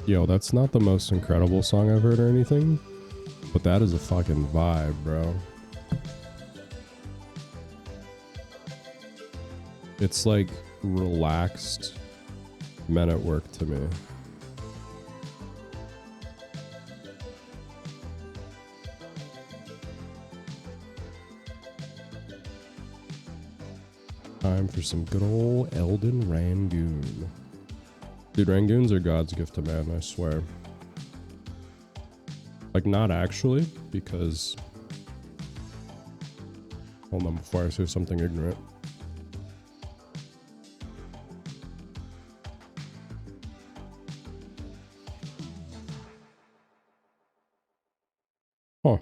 Yo, that's not the most incredible song I've heard or anything, but that is a fucking vibe, bro. It's like relaxed Men at Work to me. Time for some good old Elden Rangoon. Dude, Rangoons are God's gift to man, I swear. Like, not actually, because... Hold on, before I say something ignorant. Huh.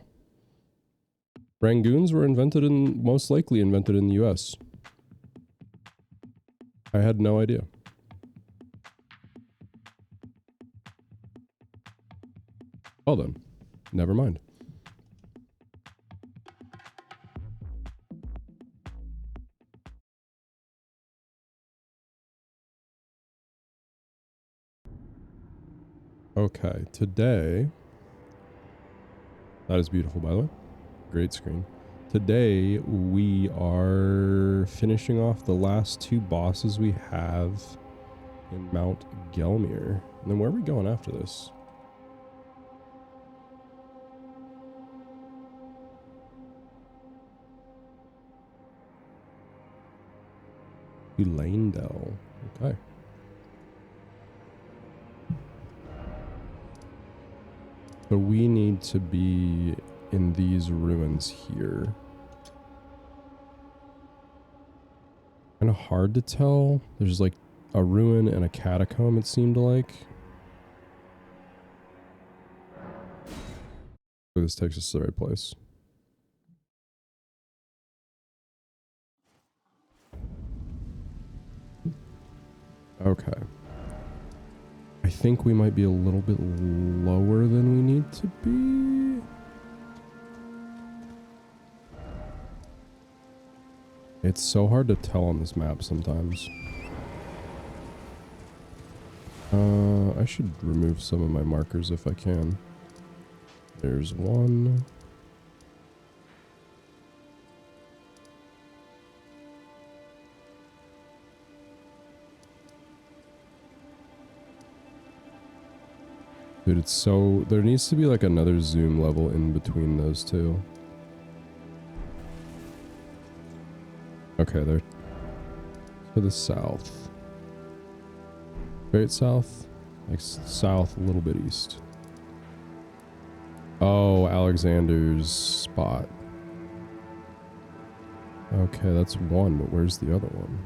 Rangoons were most likely invented in the US. I had no idea. Well then, never mind. Okay, today... That is beautiful, by the way. Great screen. Today, we are finishing off the last two bosses we have in Mount Gelmir. And then where are we going after this? To Lanedell. Okay. So we need to be in these ruins here. Kind of hard to tell. There's like a ruin and a catacomb, it seemed like. So this takes us to the right place. Okay. I think we might be a little bit lower than we need to be. It's so hard to tell on this map sometimes. I should remove some of my markers if I can. There's one. Dude, it's so... There needs to be like another zoom level in between those two. Okay, they're to the south. Straight south? Like south, a little bit east. Oh, Alexander's spot. Okay, that's one, but where's the other one?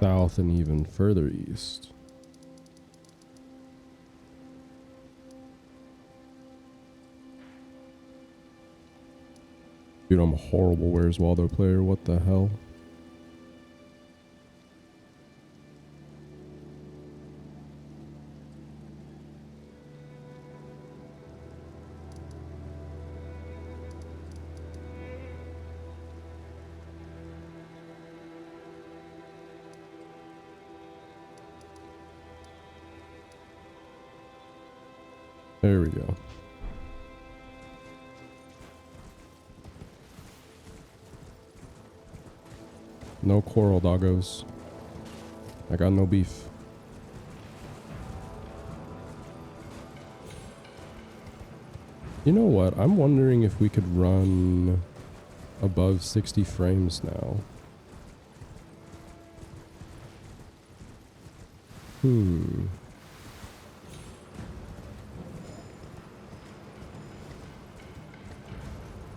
South and even further east. Dude, I'm a horrible Where's Waldo player. What the hell? There we go. No quarrel, doggos. I got no beef. You know what? I'm wondering if we could run above 60 frames now.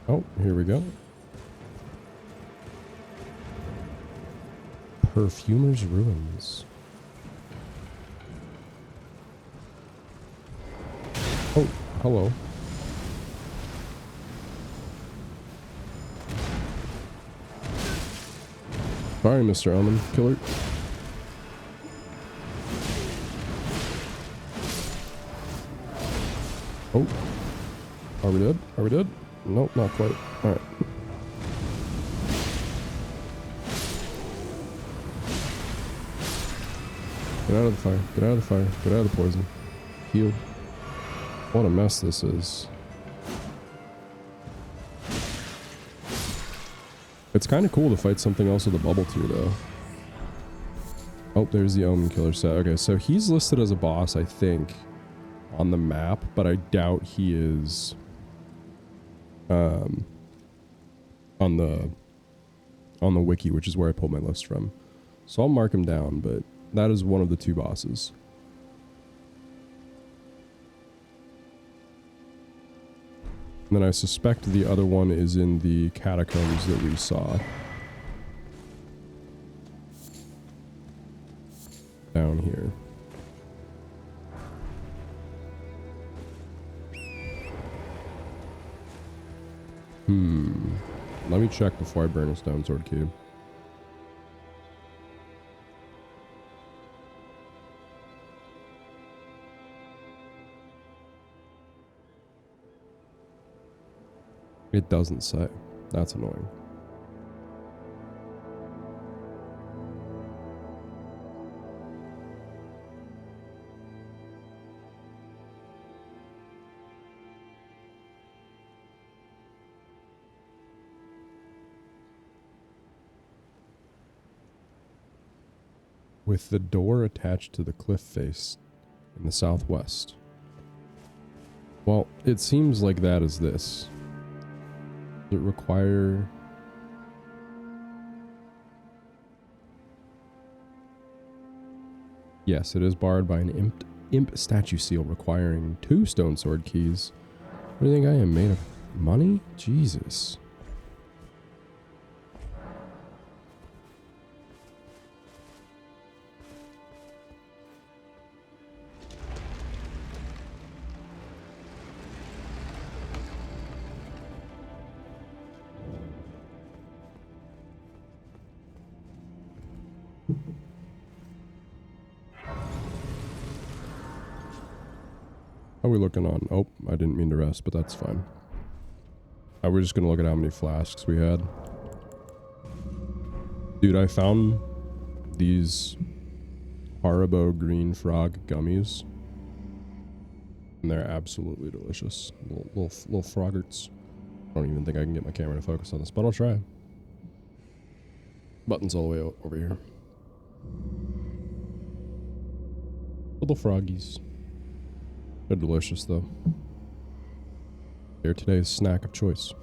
Oh, here we go. Perfumer's Ruins. Oh, hello. Sorry, Mr. Almond Killer. Oh. Are we dead? Are we dead? Nope, not quite. Alright. Get out of the fire. Get out of the fire. Get out of the poison. Heal. What a mess this is. It's kind of cool to fight something else with a bubble too, though. Oh, there's the Omen Killer set. Okay, so he's listed as a boss, I think, on the map, but I doubt he is on the wiki, which is where I pulled my list from. So I'll mark him down, but that is one of the 2 bosses. And then I suspect the other one is in the catacombs that we saw. Down here. Let me check before I burn a stone sword cube. It doesn't say. That's annoying. With the door attached to the cliff face in the southwest. Well, it seems like that is this. Does it require... Yes, it is barred by an imp statue seal requiring 2 stone sword keys. What do you think I am, made of money? Jesus. How are we looking on? Oh, I didn't mean to rest, but that's fine. We're just gonna look at how many flasks we had. Dude, I found these Haribo green frog gummies. And they're absolutely delicious. Little froggerts. I don't even think I can get my camera to focus on this, but I'll try. Button's all the way over here. Little froggies. They're delicious, though. They're today's snack of choice.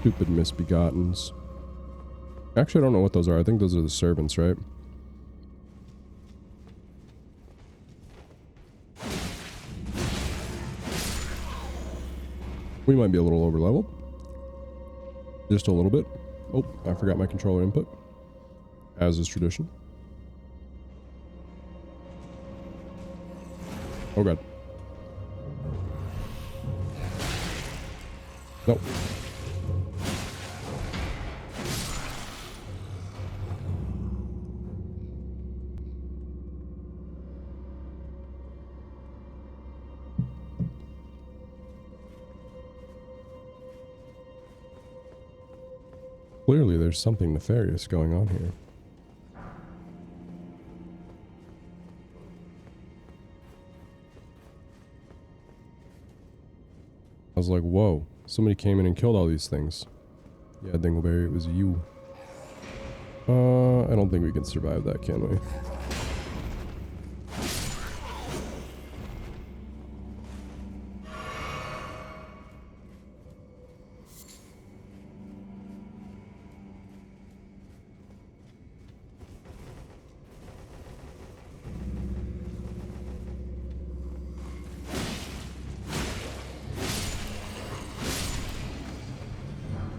Stupid misbegottens. Actually, I don't know what those are. I think those are the servants, right? We might be a little over leveled. Just a little bit. Oh, I forgot my controller input. As is tradition. Oh god. Nope. Clearly, there's something nefarious going on here. I was like, whoa, somebody came in and killed all these things. Yeah, Dingleberry, it was you. I don't think we can survive that, can we?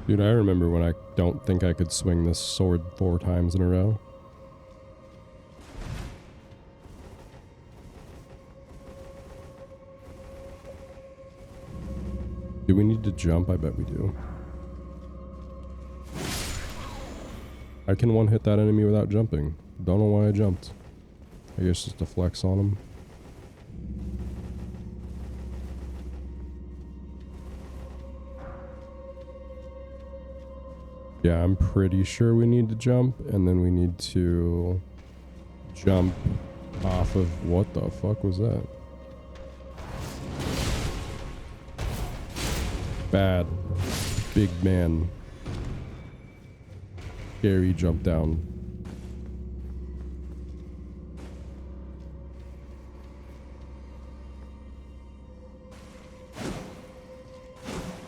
Dude, I remember when I don't think I could swing this sword 4 times in a row. Do we need to jump? I bet we do. I can one-hit that enemy without jumping. Don't know why I jumped. I guess just to flex on him. Yeah, I'm pretty sure we need to jump, and then we need to jump off of... What the fuck was that? Bad. Big man. Scary jump down.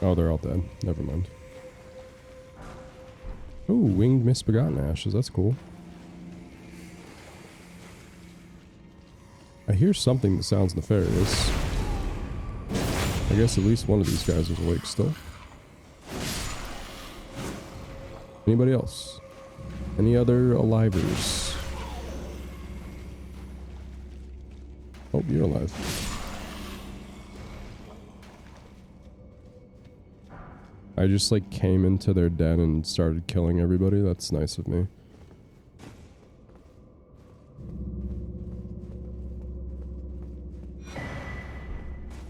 Oh, they're all dead. Never mind. Oh, winged misbegotten ashes. That's cool. I hear something that sounds nefarious. I guess at least one of these guys is awake still. Anybody else? Any other alivers? Oh, you're alive. I just like came into their den and started killing everybody. That's nice of me.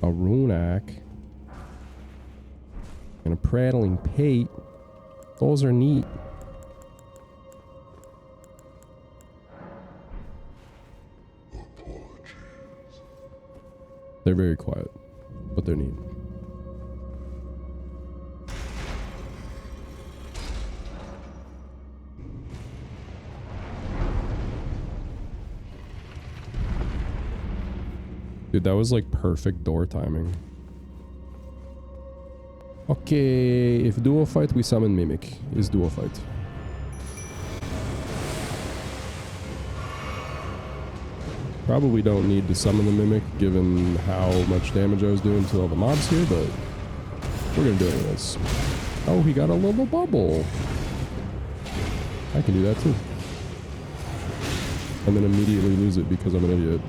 A runak. And a prattling pate. Those are neat. They're very quiet, but they're neat. Dude, that was like perfect door timing. Okay, if duo fight, we summon Mimic. Is duo fight. Probably don't need to summon the Mimic given how much damage I was doing to all the mobs here, but we're gonna do it anyways. Oh, he got a little bubble. I can do that too. And then immediately lose it because I'm an idiot.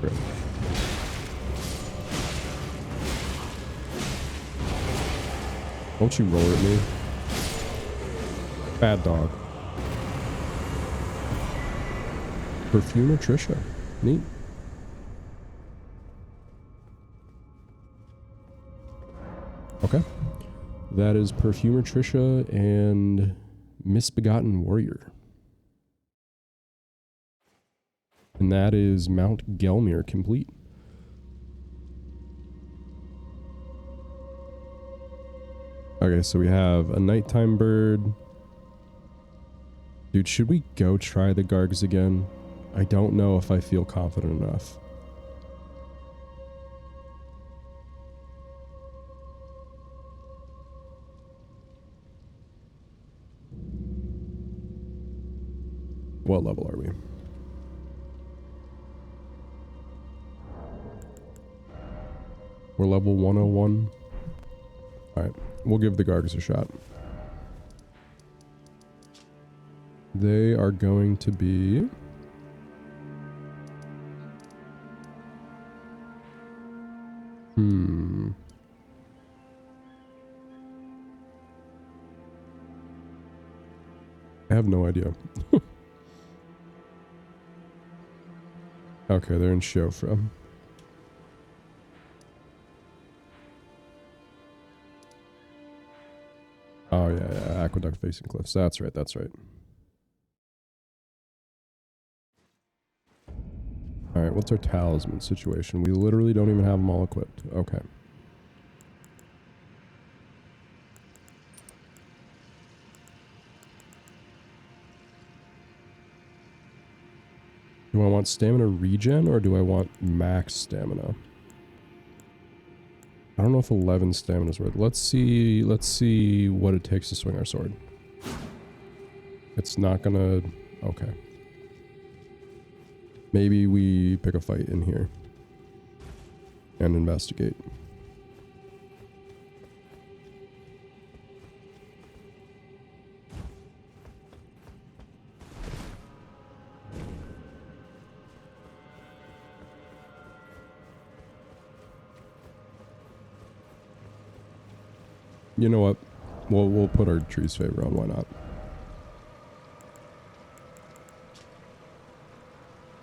Great. Don't you roar at me. Bad dog. Perfumer Trisha. Neat. Okay. That is Perfumer Trisha and Misbegotten Warrior. And that is Mount Gelmir complete. Okay, so we have a nighttime bird. Dude, should we go try the Gargs again? I don't know if I feel confident enough. What level are we? We're level 101. Alright, we'll give the Gargs a shot. They are going to be... I have no idea. Okay, they're in Shofra. Oh yeah, aqueduct facing cliffs. That's right, that's right. Alright, what's our talisman situation? We literally don't even have them all equipped. Okay. Do I want stamina regen or do I want max stamina? I don't know if 11 stamina is worth. Let's see what it takes to swing our sword. It's not gonna... Okay. Maybe we pick a fight in here and investigate. You know what? We'll put our tree's favor on. Why not?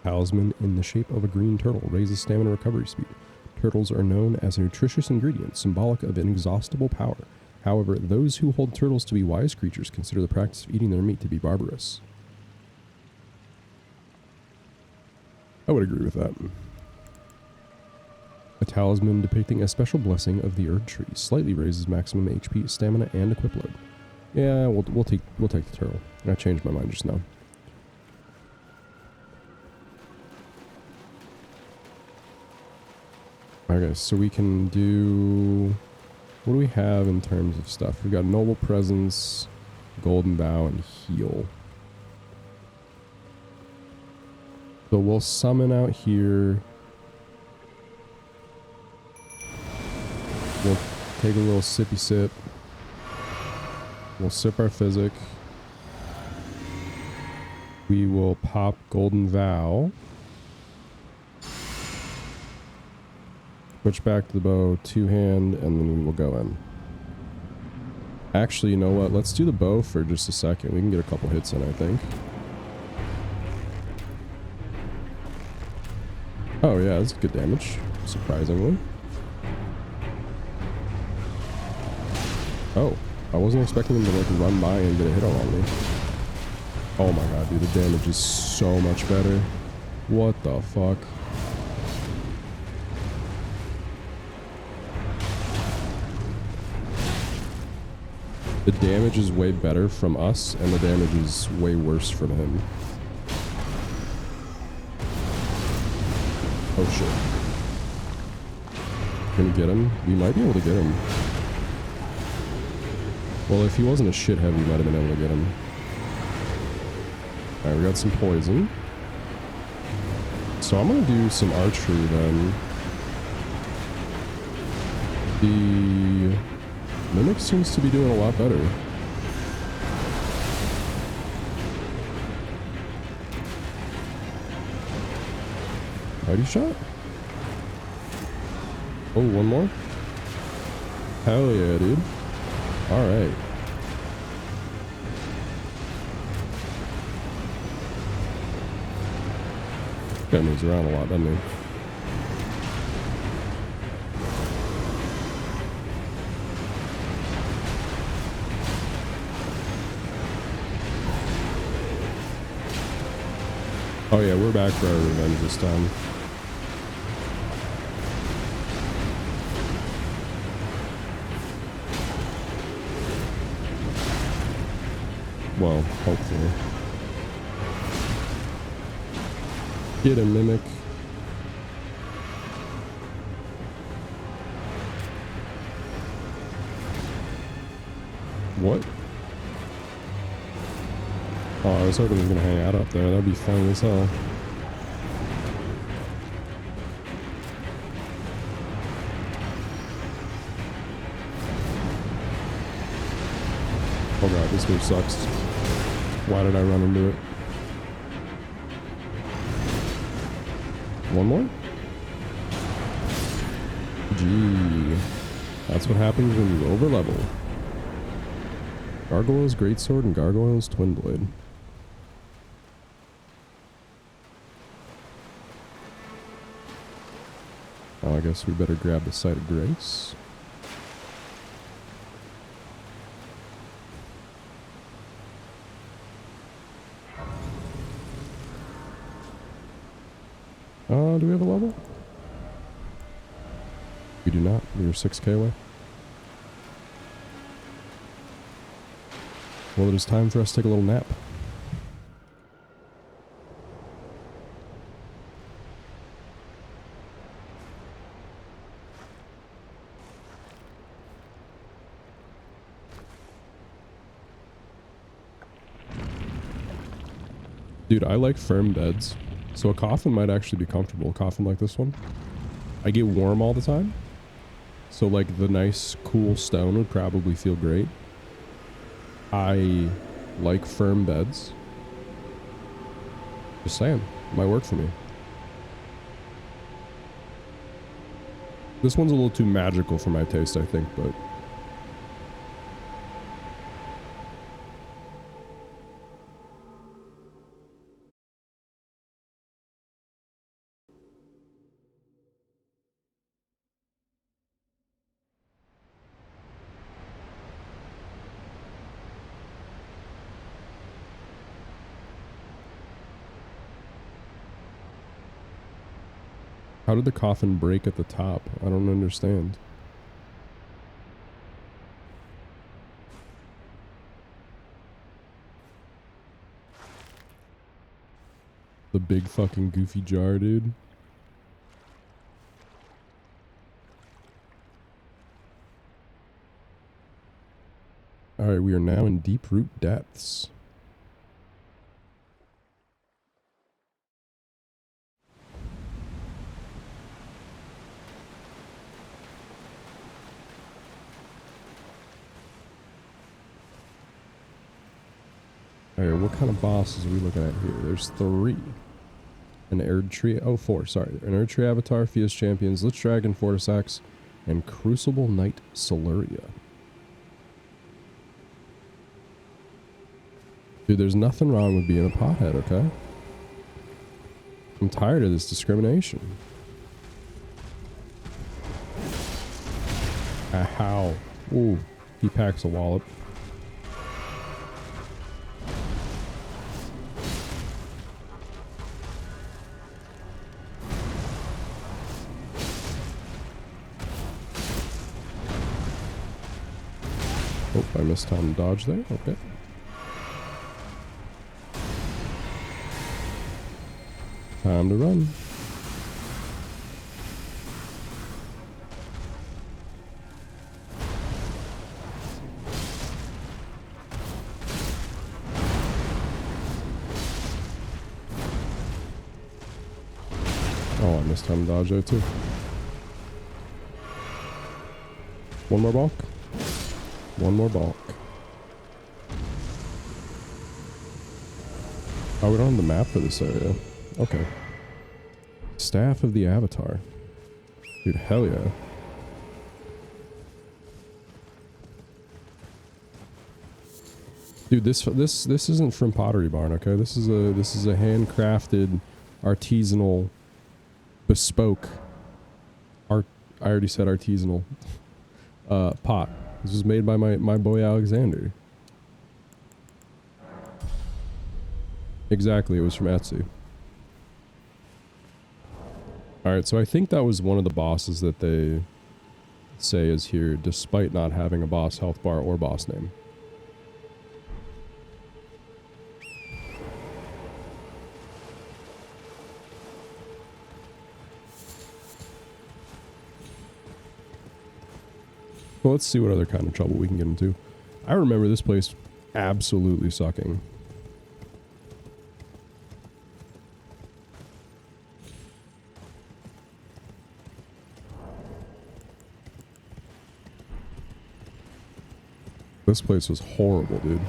Talisman in the shape of a green turtle raises stamina recovery speed. Turtles are known as a nutritious ingredient, symbolic of inexhaustible power. However, those who hold turtles to be wise creatures consider the practice of eating their meat to be barbarous. I would agree with that. A talisman depicting a special blessing of the Erd Tree slightly raises maximum HP, stamina, and equip load. Yeah, we'll take the turtle. I changed my mind just now. Okay, so we can do... What do we have in terms of stuff? We've got Noble Presence, Golden Bow, and Heal. So we'll summon out here. We'll take a little sippy sip. We'll sip our physic. We will pop Golden Vow. Switch back to the bow, two-hand, and then we will go in. Actually, you know what? Let's do the bow for just a second. We can get a couple hits in, I think. Oh yeah, that's good damage, surprisingly. Oh, I wasn't expecting him to like run by and get a hit on me. Oh my god, dude, the damage is so much better. What the fuck? The damage is way better from us, and the damage is way worse from him. Oh shit. Can we get him? We might be able to get him. Well, if he wasn't a shithead, we might have been able to get him. Alright, we got some poison. So I'm gonna do some archery then. The Mimic seems to be doing a lot better. Mighty shot? Oh, one more? Hell yeah, dude. Alright. Guy moves around a lot, doesn't he? Oh yeah, we're back for our revenge this time. Well, hopefully. Get a Mimic. What? Oh, I was hoping he was gonna hang out up there. That'd be fun as hell. Oh god, this move sucks. Why did I run into it? One more? Gee. That's what happens when you overlevel. Gargoyle's Greatsword and Gargoyle's Twin Blade. Now I guess we better grab the Site of Grace. Do we have a level? We do not. We are 6k away. Well, it is time for us to take a little nap. Dude, I like firm beds. So a coffin might actually be comfortable. A coffin like this one. I get warm all the time. So like the nice cool stone would probably feel great. I like firm beds. Just saying. Might work for me. This one's a little too magical for my taste, I think, but... How did the coffin break at the top? I don't understand. The big fucking goofy jar, dude. Alright, we are now in deep root depths. Alright, what kind of bosses are we looking at here? There's 3. An Erdtree, oh 4, sorry. An Erdtree Avatar, Fia's Champions, Lich Dragon, Fortisax, and Crucible Knight Siluria. Dude, there's nothing wrong with being a pothead, okay? I'm tired of this discrimination. How? Ooh, he packs a wallop. Oh, I missed time to dodge there. Okay. Time to run. Oh, I missed time to dodge there too. One more bulk. One more bulk. Oh, we don't have the map for this area. Okay. Staff of the Avatar. Dude, hell yeah. Dude, this isn't from Pottery Barn, okay? This is a handcrafted, artisanal, bespoke art. I already said artisanal. Pot. This was made by my boy Alexander. Exactly, it was from Etsy. Alright, so I think that was one of the bosses that they say is here, despite not having a boss health bar or boss name. Well, let's see what other kind of trouble we can get into. I remember this place absolutely sucking. This place was horrible, dude.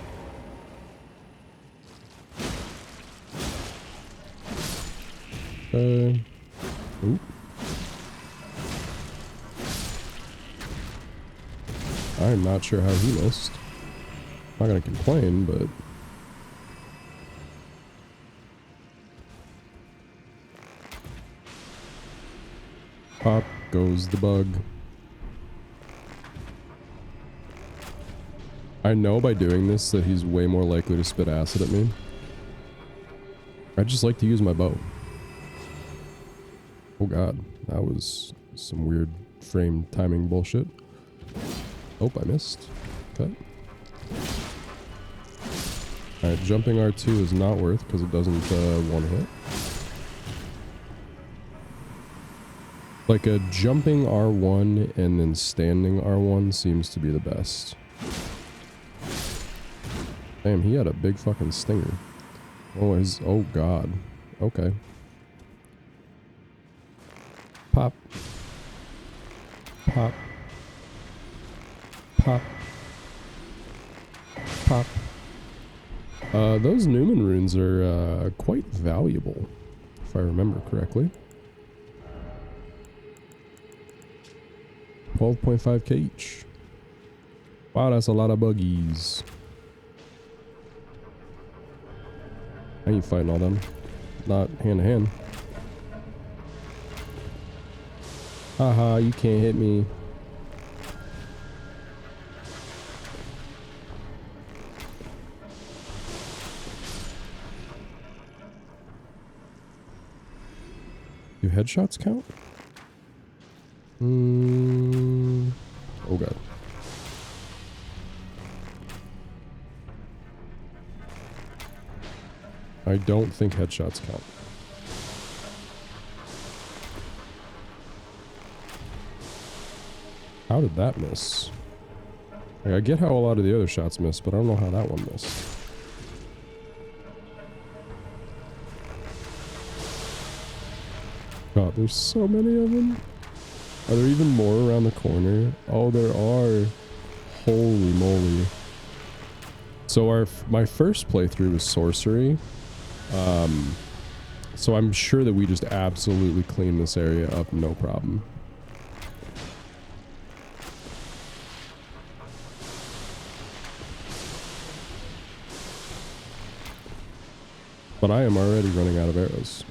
Oop. I'm not sure how he missed. I'm not gonna complain, but... Pop goes the bug. I know by doing this that he's way more likely to spit acid at me. I just like to use my bow. Oh god, that was some weird frame timing bullshit. Oh, I missed. Okay. Alright, jumping R2 is not worth because it doesn't one hit. Like a jumping R1 and then standing R1 seems to be the best. Damn, he had a big fucking stinger. Oh, oh god. Okay. Pop. Pop. Pop. Pop. Those Newman runes are quite valuable, if I remember correctly. 12.5k each. Wow, that's a lot of buggies. I ain't fighting all them. Not hand to hand. Haha, you can't hit me. Do headshots count? Oh god. I don't think headshots count. How did that miss? Like, I get how a lot of the other shots missed, but I don't know how that one missed. God, there's so many of them. Are there even more around the corner? Oh, there are. Holy moly. So my first playthrough was sorcery. So I'm sure that we just absolutely cleaned this area up, no problem. But I am already running out of arrows.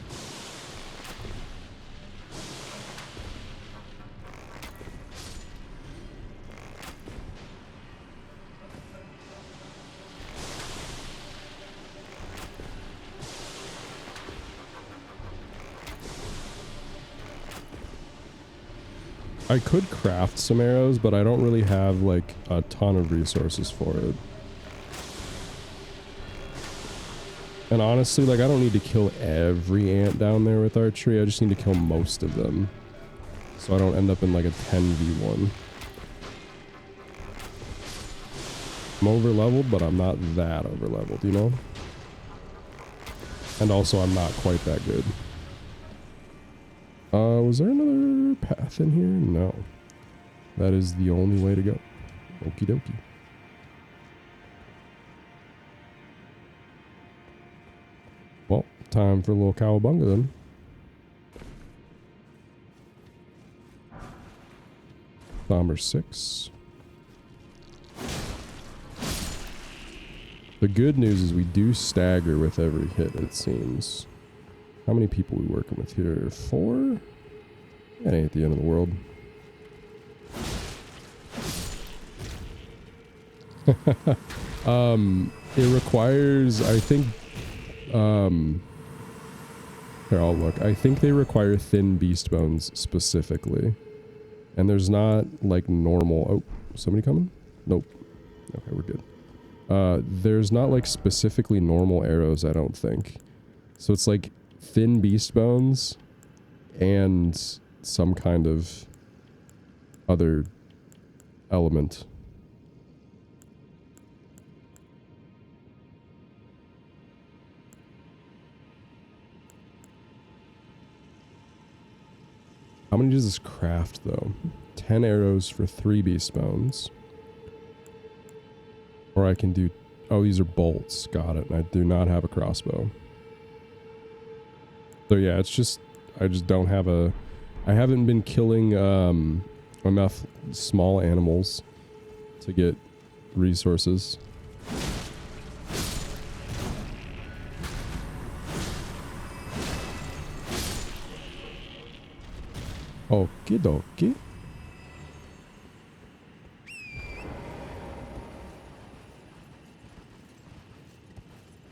I could craft some arrows, but I don't really have like a ton of resources for it. And honestly, like I don't need to kill every ant down there with archery. I just need to kill most of them. So I don't end up in like a 10v1. I'm over leveled, but I'm not that over leveled, you know? And also I'm not quite that good. Was there another path in here? No. That is the only way to go. Okie dokie. Well, time for a little cowabunga then. Bomber 6. The good news is we do stagger with every hit, it seems. How many people we working with here? 4? That ain't the end of the world. It requires, I think, here, I'll look. I think they require thin beast bones specifically. And there's not, like, normal... Oh, somebody coming? Nope. Okay, we're good. There's not, like, specifically normal arrows, I don't think. So it's, like, thin beast bones and some kind of other element. How many does this craft, though? 10 arrows for 3 beast bones. Or I can do... Oh, these are bolts. Got it. I do not have a crossbow. So yeah, it's just... I just don't have a... I haven't been killing enough small animals to get resources. Okie dokie.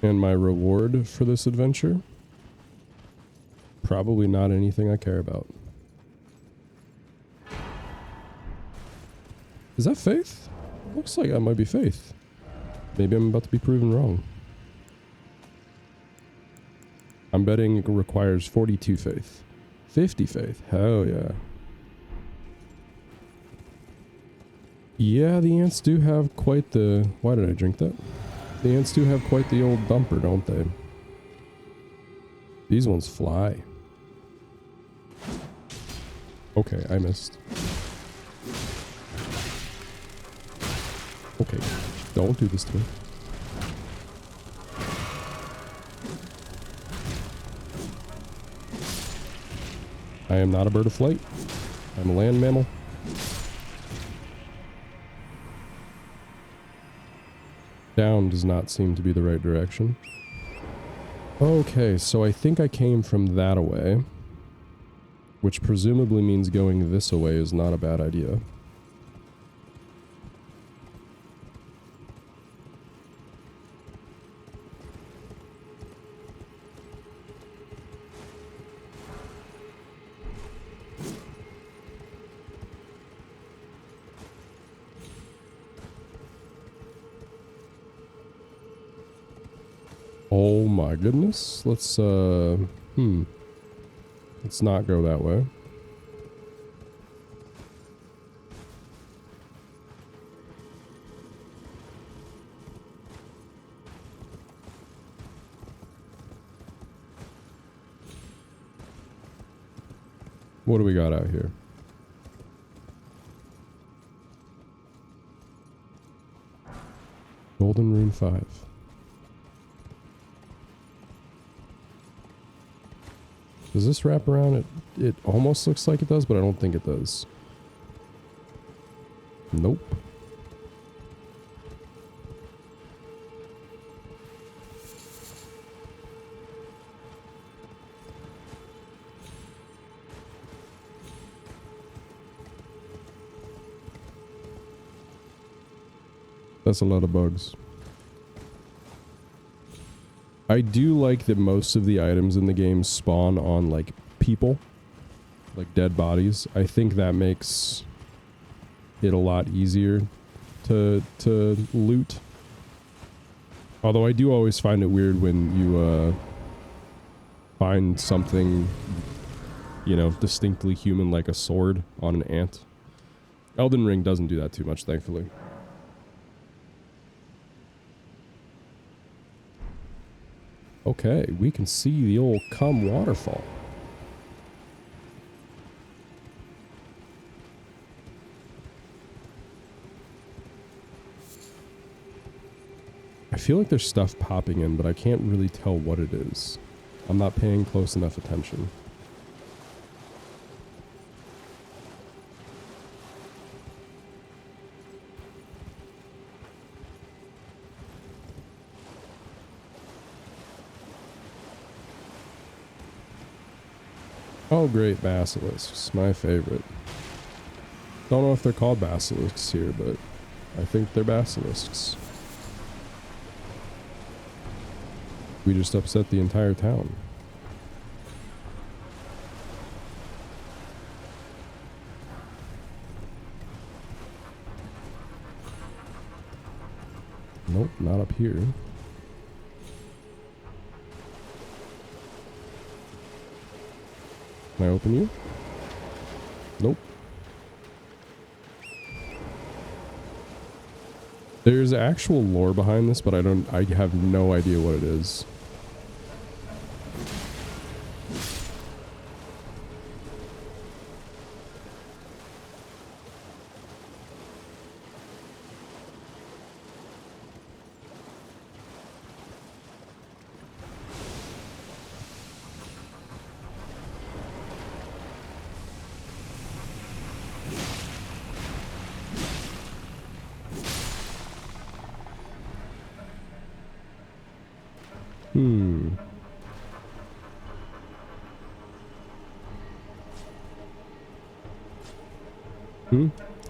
And my reward for this adventure? Probably not anything I care about. Is that faith? Looks like that might be faith. Maybe I'm about to be proven wrong. I'm betting it requires 42 faith. 50 faith. Hell yeah. Yeah, the ants do have quite the... Why did I drink that? The ants do have quite the old bumper, don't they? These ones fly. Okay, I missed. Okay, don't do this to me. I am not a bird of flight. I'm a land mammal. Down does not seem to be the right direction. Okay, so I think I came from that away. Which presumably means going this away is not a bad idea. Oh my goodness. Let's not go that way. What do we got out here? Golden Rune 5. Does this wrap around it? It almost looks like it does, but I don't think it does. Nope. That's a lot of bugs. I do like that most of the items in the game spawn on, like, people. Like, dead bodies. I think that makes it a lot easier to loot. Although I do always find it weird when you, find something, you know, distinctly human like a sword on an ant. Elden Ring doesn't do that too much, thankfully. Okay, we can see the old cum waterfall. I feel like there's stuff popping in, but I can't really tell what it is. I'm not paying close enough attention. Oh, great, basilisks. My favorite. Don't know if they're called basilisks here, but I think they're basilisks. We just upset the entire town. Nope, not up here. Can I open you? Nope. There's actual lore behind this, but I have no idea what it is.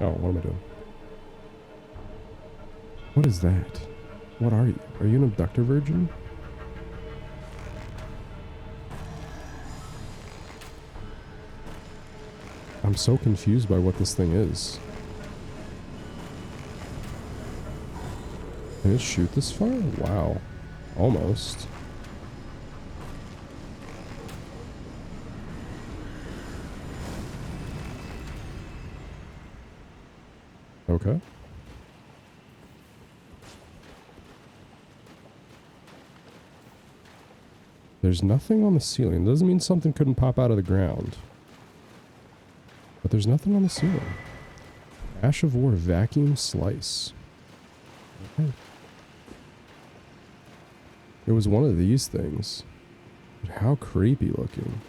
Oh, what am I doing? What is that? What are you? Are you an abductor virgin? I'm so confused by what this thing is. Can it shoot this far? Wow. Almost. Okay. There's nothing on the ceiling. Doesn't mean something couldn't pop out of the ground. But there's nothing on the ceiling. Ash of War vacuum slice. Okay. It was one of these things. But how creepy looking.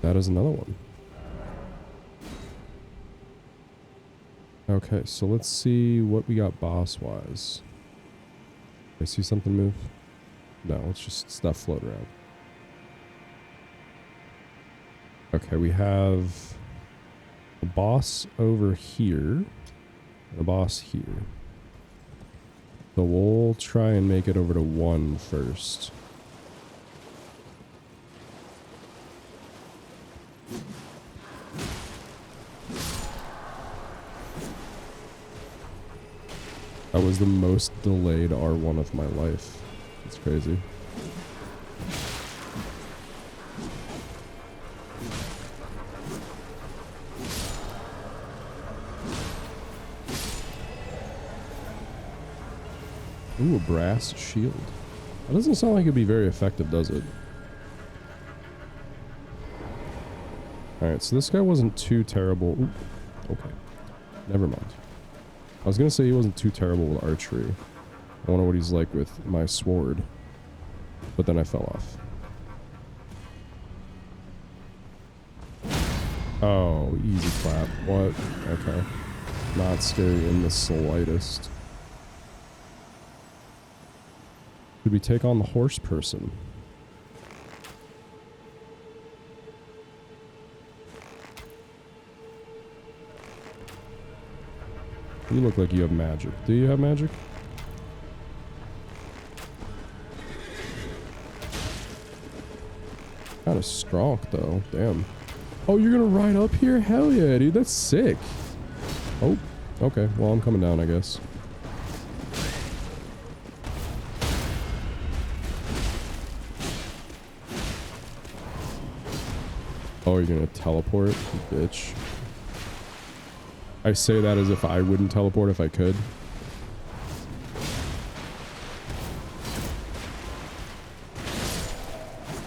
That is another one. Okay, so let's see what we got boss-wise. I see something move? No, it's just stuff float around. Okay, we have a boss over here and a boss here. So we'll try and make it over to 1 first. That was the most delayed R1 of my life. It's crazy. Ooh, a brass shield. That doesn't sound like it'd be very effective, does it? Alright, so this guy wasn't too terrible. Ooh, okay. Never mind. I was gonna say he wasn't too terrible with archery. I wonder what he's like with my sword. But then I fell off. Oh, easy clap. What? Okay. Not scary in the slightest. Should we take on the horse person? You look like you have magic. Do you have magic? Kind of strong though. Damn. Oh, you're gonna ride up here? Hell yeah, dude. That's sick. Oh, okay. Well, I'm coming down, I guess. Oh, you're gonna teleport? You bitch. I say that as if I wouldn't teleport if I could.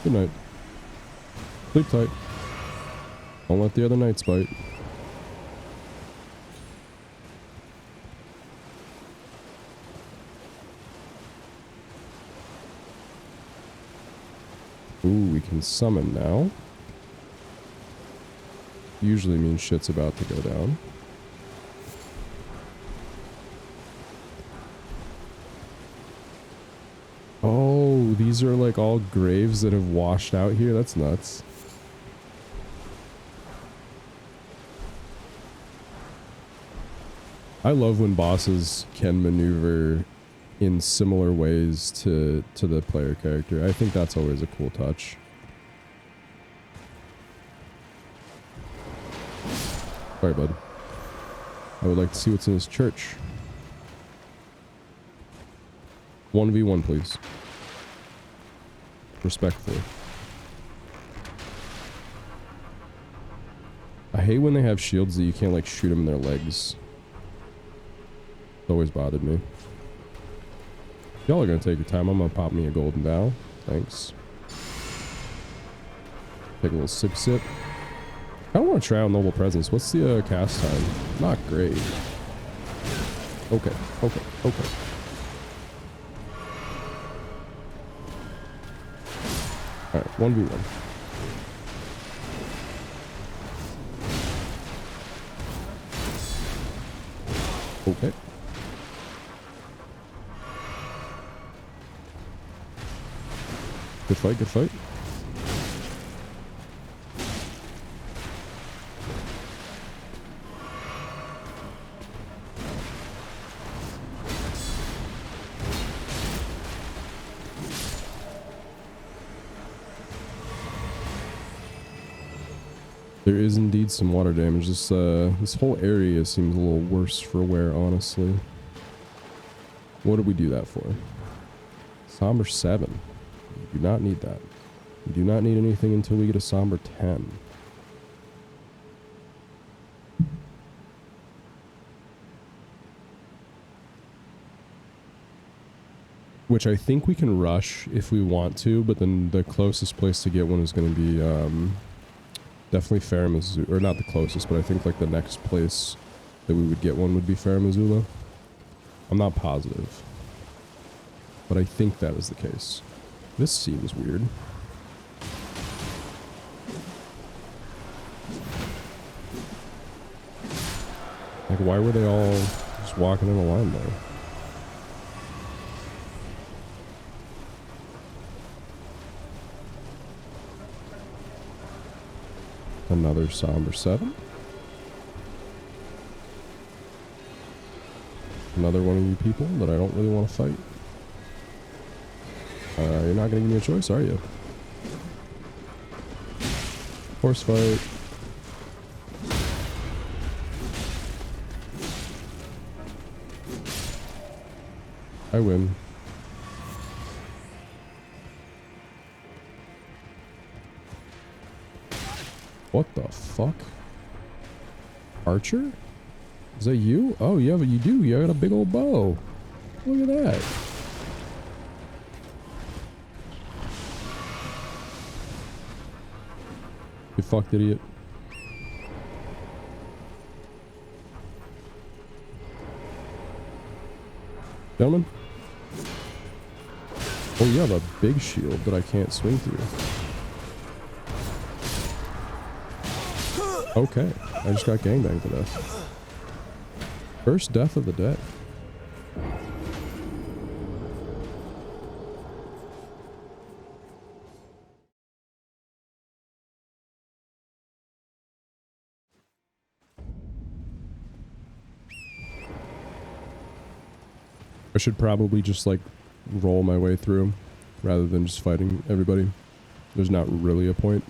Good night. Sleep tight. Don't let the other knights bite. Ooh, we can summon now. Usually means shit's about to go down. Oh, these are like all graves that have washed out here. That's nuts. I love when bosses can maneuver in similar ways to the player character. I think that's always a cool touch. Sorry, bud. I would like to see what's in his church. 1v1, please. Respectfully. I hate when they have shields that you can't, like, shoot them in their legs. It's always bothered me. Y'all are gonna take your time. I'm gonna pop me a golden bow. Thanks. Take a little sip sip. I don't want to try out Noble Presence. What's the cast time? Not great. Okay, okay, okay. Alright, 1v1. Okay. Good fight, good fight. There is indeed some water damage. This whole area seems a little worse for wear, honestly. What did we do that for? Somber 7. We do not need that. We do not need anything until we get a Somber 10. Which I think we can rush if we want to, but then the closest place to get one is going to be definitely Farum Azula, or not the closest, but I think like the next place that we would get one would be Farum Azula. I'm not positive, but I think that is the case. This seems weird. Like, why were they all just walking in a line there? Another Somber 7. Another one of you people that I don't really want to fight. You're not going to give me a choice, are you? Horse fight. I win. What the fuck? Archer? Is that you? Oh, yeah, but you do. You got a big old bow. Look at that. You fucked idiot. Gentlemen? Oh, you have a big shield that I can't swing through. Okay, I just got gangbanged to death. First death of the day. I should probably just like roll my way through rather than just fighting everybody. There's not really a point.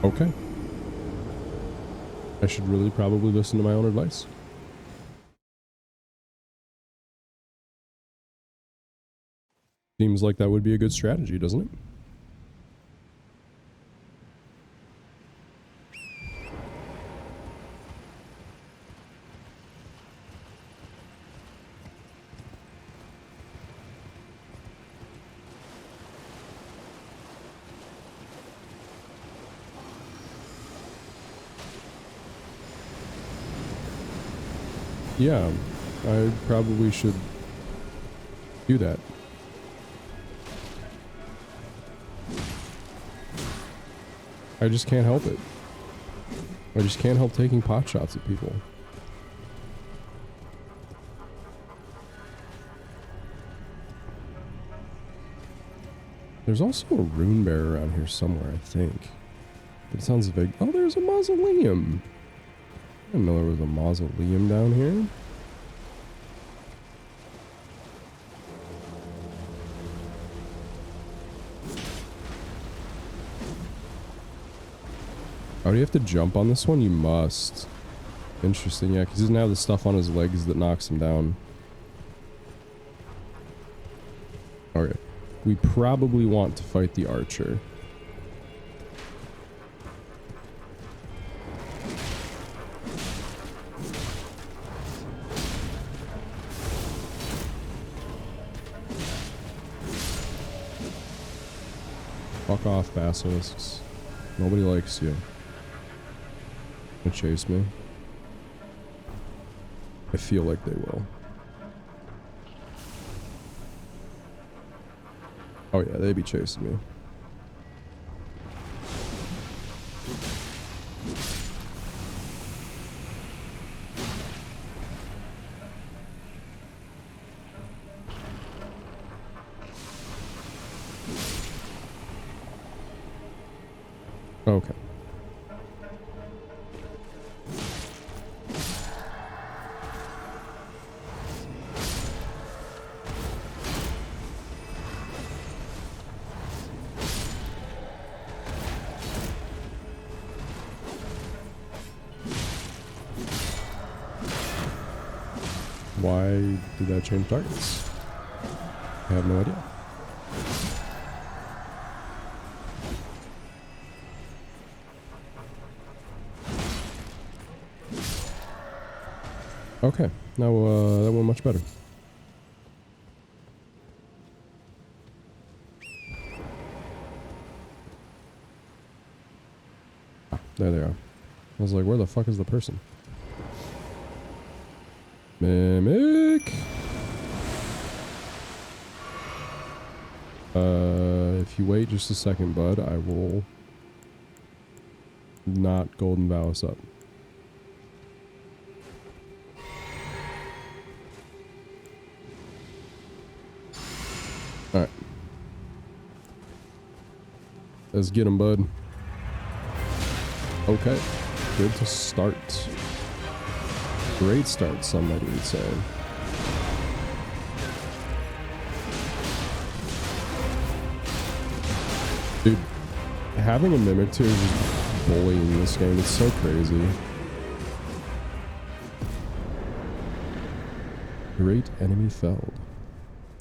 Okay. I should really probably listen to my own advice. Seems like that would be a good strategy, doesn't it? Yeah, I probably should do that. I just can't help it. I just can't help taking pot shots at people. There's also a rune bearer around here somewhere, I think. But it sounds vague. Oh, there's a mausoleum. I didn't know there was a mausoleum down here. Oh, do you have to jump on this one? You must. Interesting, yeah, because he doesn't have the stuff on his legs that knocks him down. Okay. We probably want to fight the archer. Fuck off, basilisks. Nobody likes you. They chase me. I feel like they will. Oh yeah, they be chasing me. Okay. Why did that change targets? I have no idea. Okay, now that went much better. Ah, there they are. I was like, where the fuck is the person? Mimic. If you wait just a second, bud, I will not golden vow us up. Alright. Let's get him, bud. Okay. Good to start. Great start, somebody would say. Dude, having a Mimic tier is just bullying this game. It's so crazy. Great enemy felled.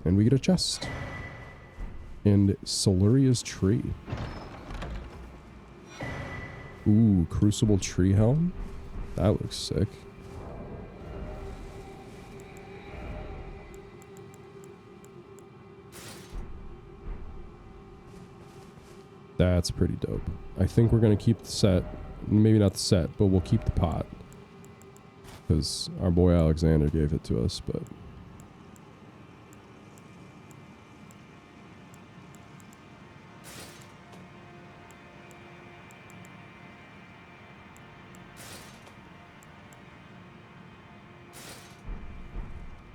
And we get a chest. And Soluria's tree. Ooh, Crucible Tree Helm? That looks sick. That's pretty dope. I think we're going to keep the set. Maybe not the set, but we'll keep the pot. Because our boy Alexander gave it to us, but...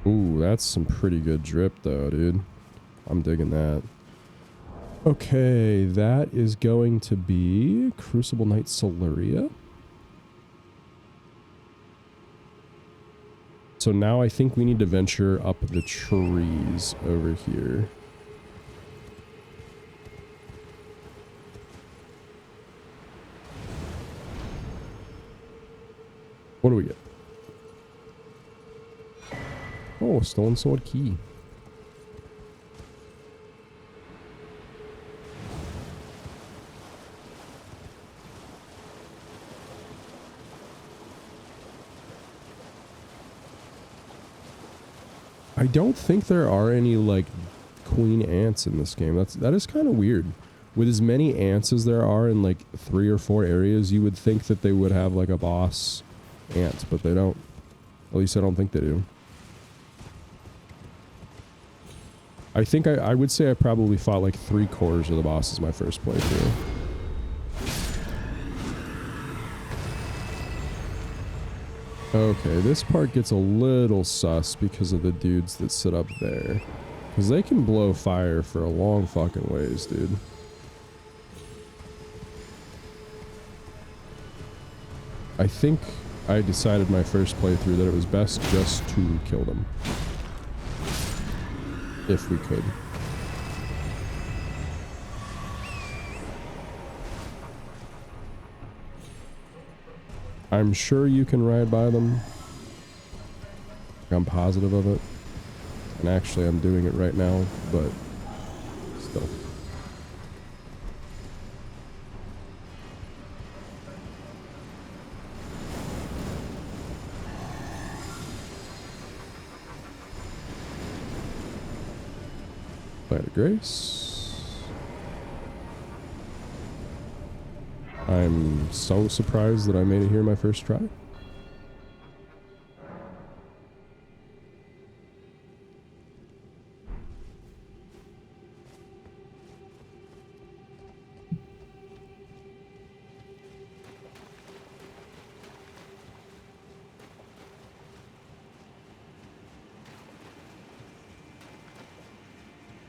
Ooh, that's some pretty good drip though, dude. I'm digging that. Okay, that is going to be Crucible Knight Soluria. So now I think we need to venture up the trees over here. What do we get? Oh, Stolen Sword Key. I don't think there are any like queen ants in this game. That is kind of weird. With as many ants as there are in like 3 or 4 areas, you would think that they would have like a boss ant, but they don't. At least I don't think they do. I think I would say I probably fought like 3/4 of the bosses my first playthrough. Okay, this part gets a little sus because of the dudes that sit up there. Because they can blow fire for a long fucking ways, dude. I think I decided my first playthrough that it was best just to kill them. If we could. I'm sure you can ride by them. I'm positive of it. And actually I'm doing it right now, but still. Light of Grace. I'm so surprised that I made it here my first try.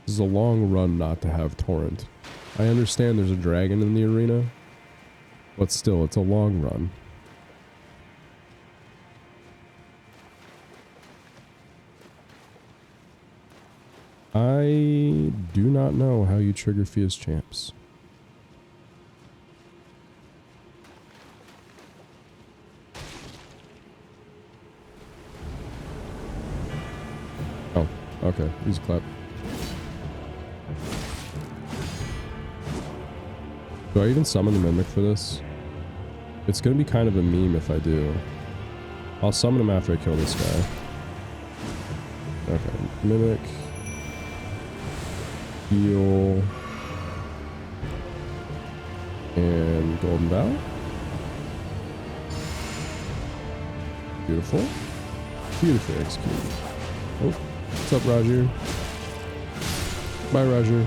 This is a long run not to have Torrent. I understand there's a dragon in the arena, but still, it's a long run. I do not know how you trigger Fia's champs. Oh, okay. Easy clap. Do I even summon the Mimic for this? It's gonna be kind of a meme if I do. I'll summon him after I kill this guy. Okay, Mimic. Heal. And Golden Bow. Beautiful. Beautifully executed. Oh, what's up, Roger? Bye, Roger.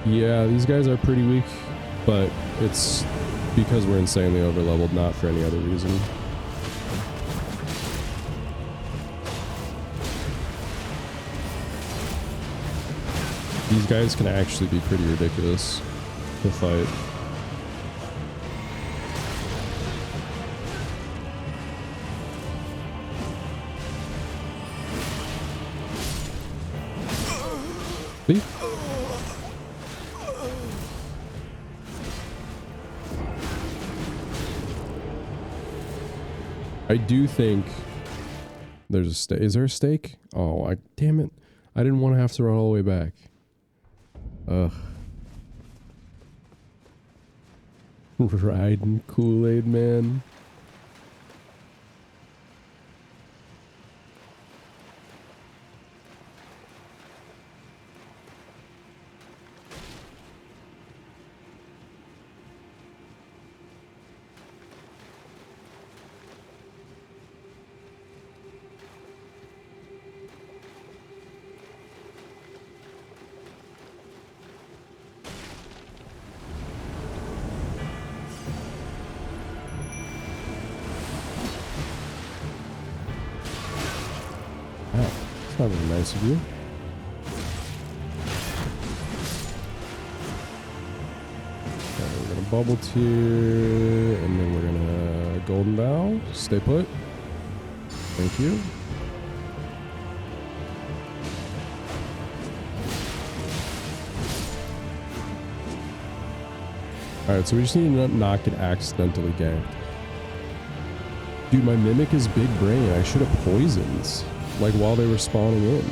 Yeah, these guys are pretty weak, but it's because we're insanely overleveled, not for any other reason. These guys can actually be pretty ridiculous to fight. See? I do think there's a stake. Is there a stake? Oh, damn it. I didn't want to have to run all the way back. Ugh. Riding Kool-Aid man. That's not very nice of you. Okay, we're gonna bubble tier, and then we're gonna golden bow. Stay put. Thank you. Alright, so we just need to not get accidentally ganked. Dude, my mimic is big brain. I should have poisons. Like while they were spawning in.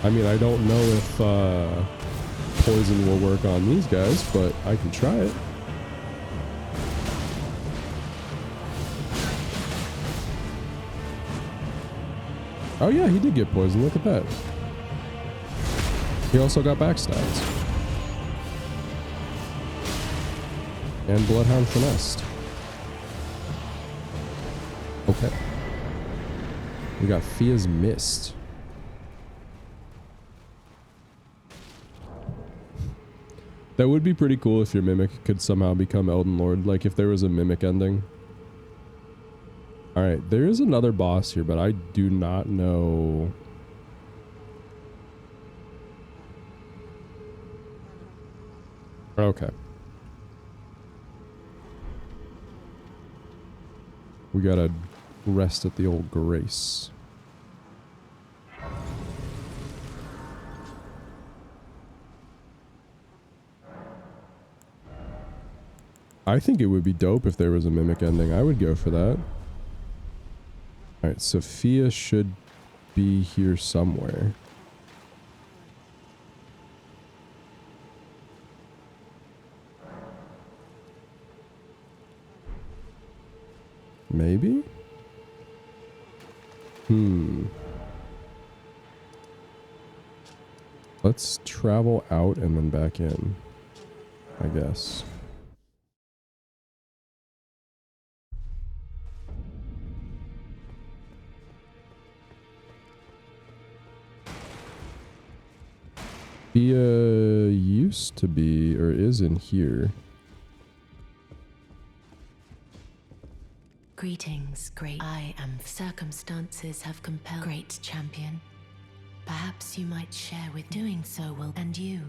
I mean, I don't know if poison will work on these guys, but I can try it. Oh yeah, he did get poisoned. Look at that. He also got backstabs. And Bloodhound finessed. Okay. We got Fia's Mist. That would be pretty cool if your Mimic could somehow become Elden Lord. Like if there was a Mimic ending. Alright, there is another boss here, but I do not know. Okay. We gotta rest at the old Grace. I think it would be dope if there was a Mimic ending. I would go for that. Alright, Sophia should be here somewhere. Maybe? Let's travel out and then back in, I guess. Fia used to be, or is in here. Greetings, great. I am. Circumstances have compelled. Great champion. Perhaps you might share with doing so will. And you?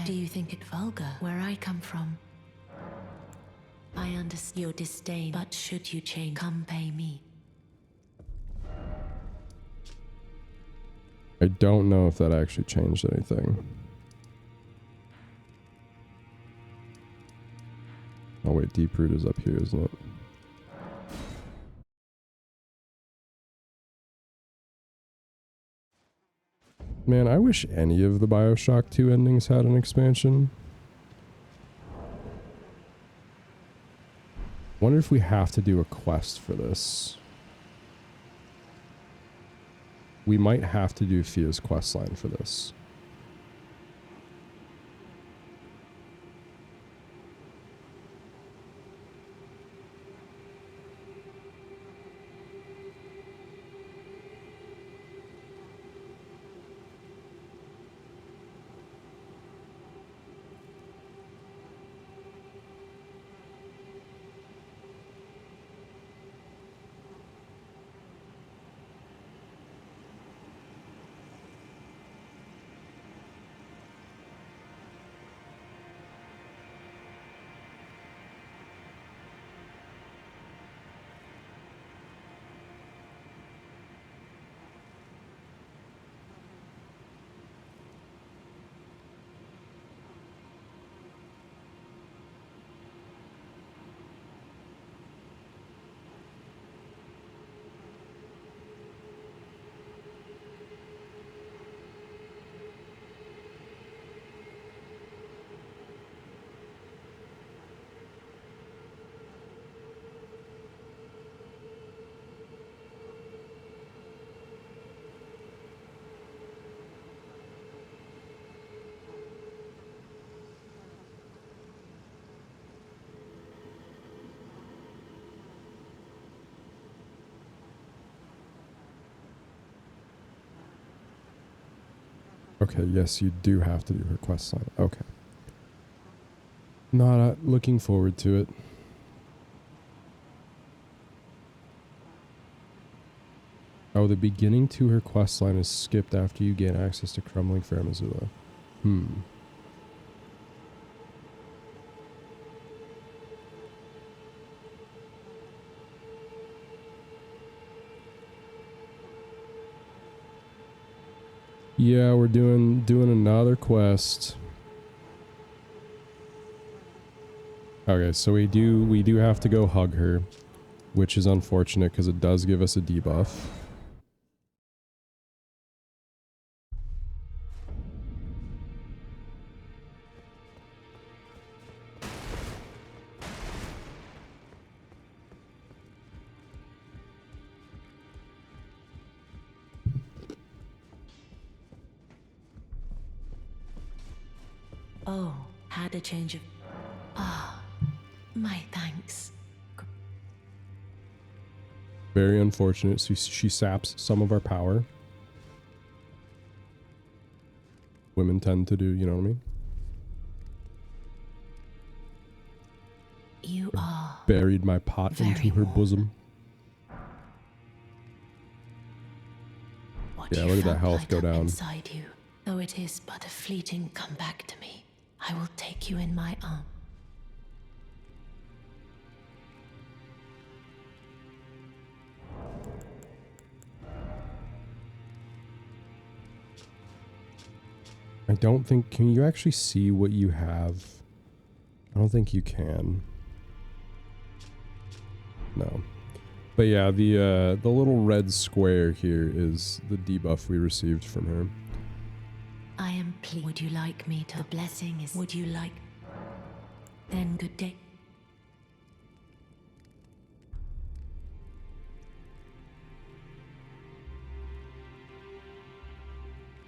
Do you think it vulgar where I come from? I understand your disdain, but should you change, come pay me. I don't know if that actually changed anything. Oh wait, Deeproot is up here, isn't it? Man, I wish any of the BioShock 2 endings had an expansion. Wonder if we have to do a quest for this. We might have to do Fia's questline for this. Okay, yes, you do have to do her quest line. Okay. Not looking forward to it. Oh, the beginning to her quest line is skipped after you gain access to Crumbling Fair Missoula. Yeah, we're doing another quest. Okay, so we do have to go hug her, which is unfortunate because it does give us a debuff. Oh, had a change of... Ah, my thanks. Very unfortunate. So she saps some of our power. Women tend to do, you know what I mean? You are... Buried my pot into her bosom. What Yeah, you look at that felt health light go up down. inside you, though it is but a fleeting come back to me. I will take you in my arms. I don't think... Can you actually see what you have? I don't think you can. No. But yeah, the little red square here is the debuff we received from her. I am pleased. Would you like me to? The blessing is... Would you like... Then good day.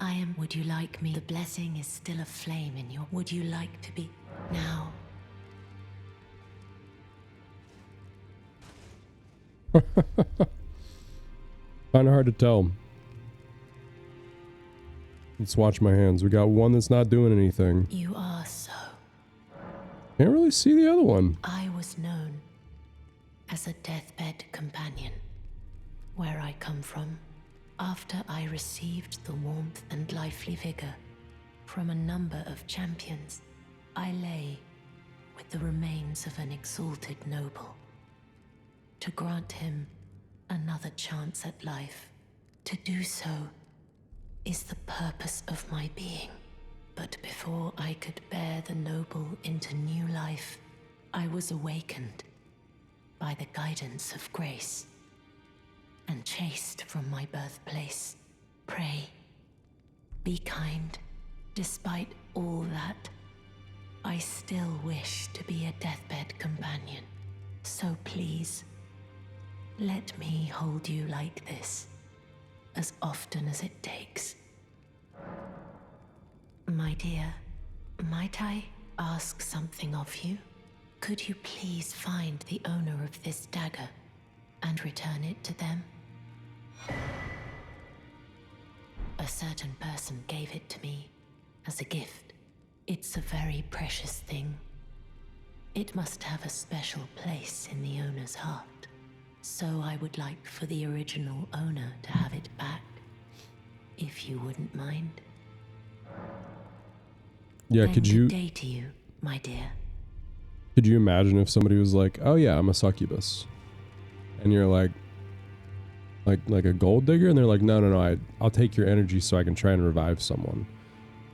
I am... Would you like me? The blessing is still aflame in your... Would you like to be... Now... Kind of hard to tell. Let's watch my hands. We got one that's not doing anything. You are so... Can't really see the other one. I was known as a deathbed companion. Where I come from, after I received the warmth and lively vigor from a number of champions, I lay with the remains of an exalted noble. To grant him another chance at life, to do so is the purpose of my being. But before I could bear the noble into new life, I was awakened by the guidance of grace and chased from my birthplace. Pray, be kind. Despite all that, I still wish to be a deathbed companion. So please, let me hold you like this, as often as it takes. My dear, might I ask something of you? Could you please find the owner of this dagger and return it to them? A certain person gave it to me as a gift. It's a very precious thing. It must have a special place in the owner's heart. So I would like for the original owner to have it back, if you wouldn't mind. Yeah, Then could you... Good day to you, my dear. Could you imagine if somebody was like, "Oh yeah, I'm a succubus," and you're like a gold digger, and they're like, "No, I'll take your energy so I can try and revive someone."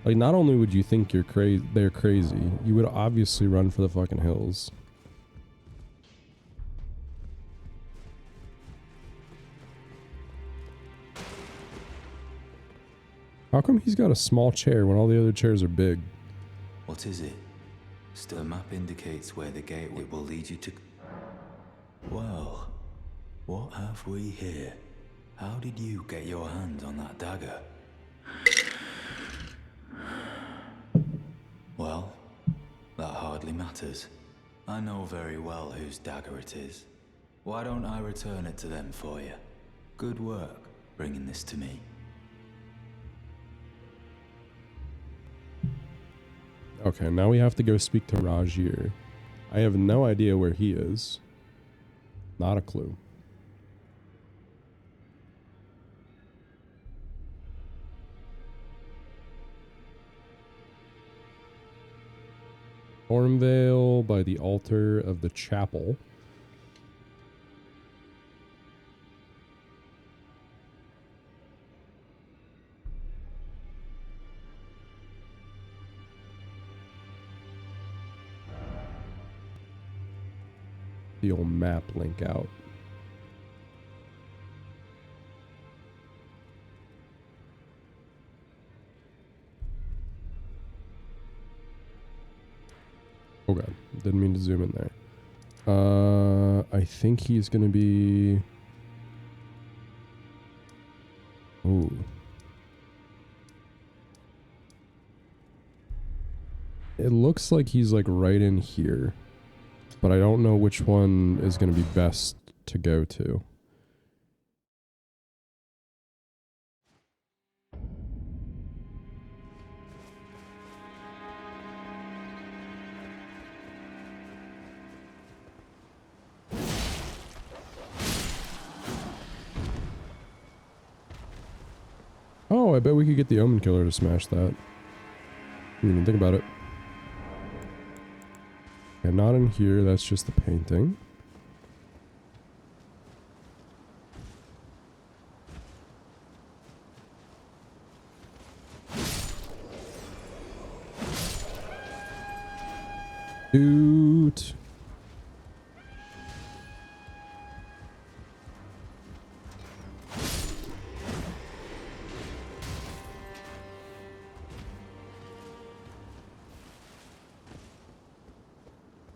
Like, not only would you think they're crazy, you would obviously run for the fucking hills. How come he's got a small chair when all the other chairs are big? What is it? Still, the map indicates where the gateway will lead you to... Well, what have we here? How did you get your hands on that dagger? Well, that hardly matters. I know very well whose dagger it is. Why don't I return it to them for you? Good work bringing this to me. Okay, now we have to go speak to Rajir. I have no idea where he is. Not a clue. Stormvale by the altar of the chapel. The old map link out. Oh god, didn't mean to zoom in there. I think he's gonna be... Ooh. It looks like he's like right in here, but I don't know which one is gonna be best to go to. Oh, I bet we could get the Omen Killer to smash that. Didn't even think about it. Okay, not in here, that's just the painting. Dude.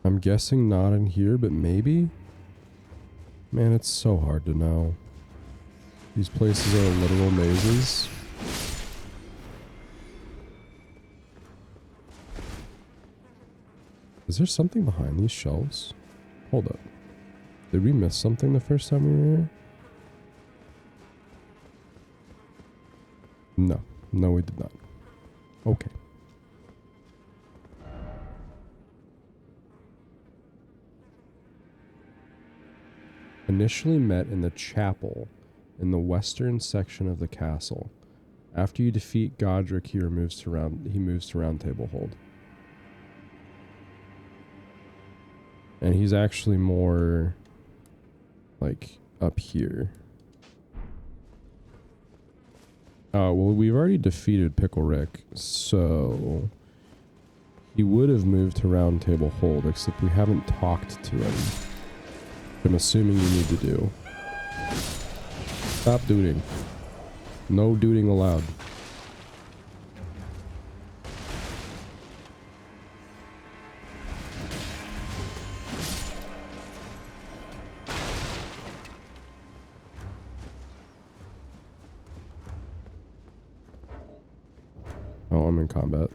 I'm guessing not in here, but maybe? Man, it's so hard to know. These places are literal mazes. Is there something behind these shelves? Hold up. Did we miss something the first time we were here? No. No, we did not. Okay. Initially met in the chapel in the western section of the castle. After you defeat Godric, he moves to Round Table Hold. And he's actually more like up here. Oh, well, we've already defeated Pickle Rick, so he would have moved to Round Table Hold, except we haven't talked to him. I'm assuming you need to do. Stop duding. No duding allowed. Oh, I'm in combat.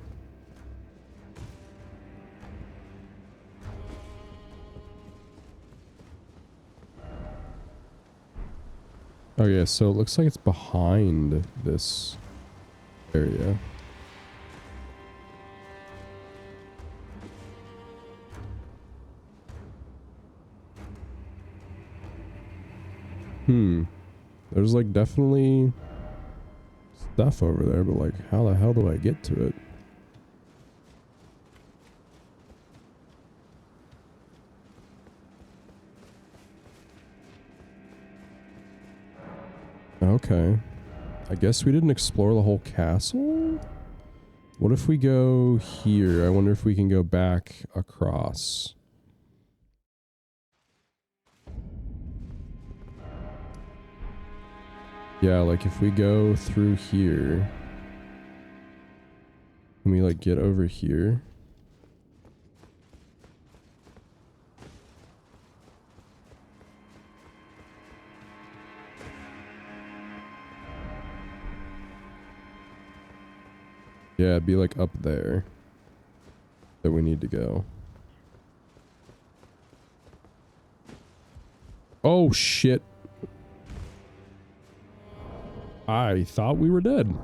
Oh yeah, so it looks like it's behind this area. There's like definitely stuff over there, but like how the hell do I get to it? Okay. I guess we didn't explore the whole castle? What if we go here? I wonder if we can go back across. Yeah, like if we go through here, can we like get over here? Yeah, it'd be like up there that we need to go. Oh shit. I thought we were dead.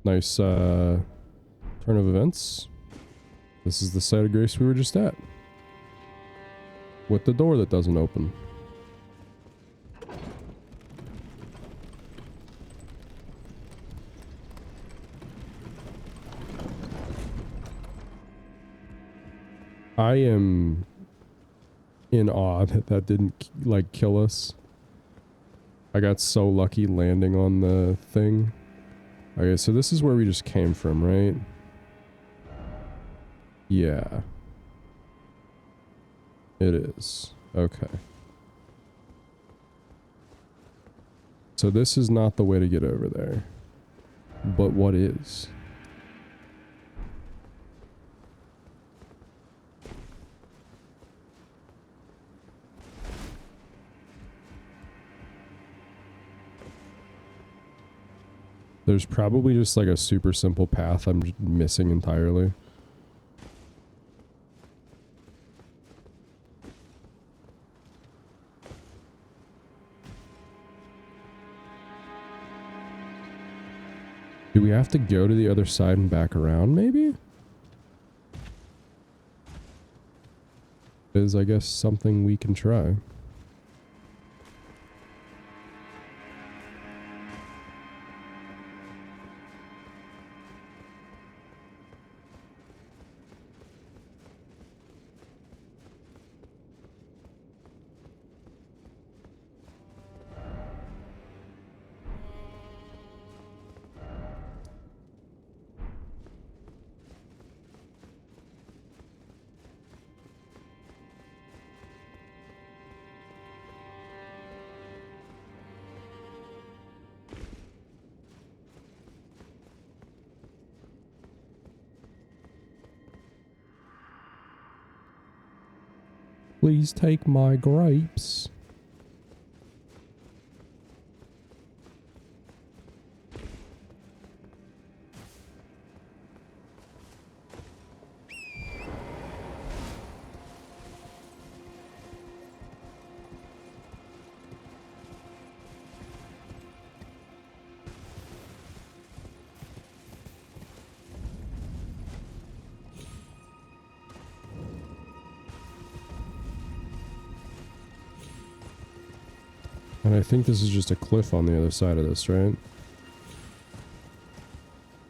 Nice turn of events. This is the site of grace we were just at. With the door that doesn't open. I am in awe that that didn't like kill us. I got so lucky landing on the thing. Okay, so this is where we just came from, right? Yeah. It is. Okay. So this is not the way to get over there. But what is? There's probably just like a super simple path I'm just missing entirely. Do we have to go to the other side and back around, maybe? Is, I guess, something we can try. Please take my grapes. And I think this is just a cliff on the other side of this, right?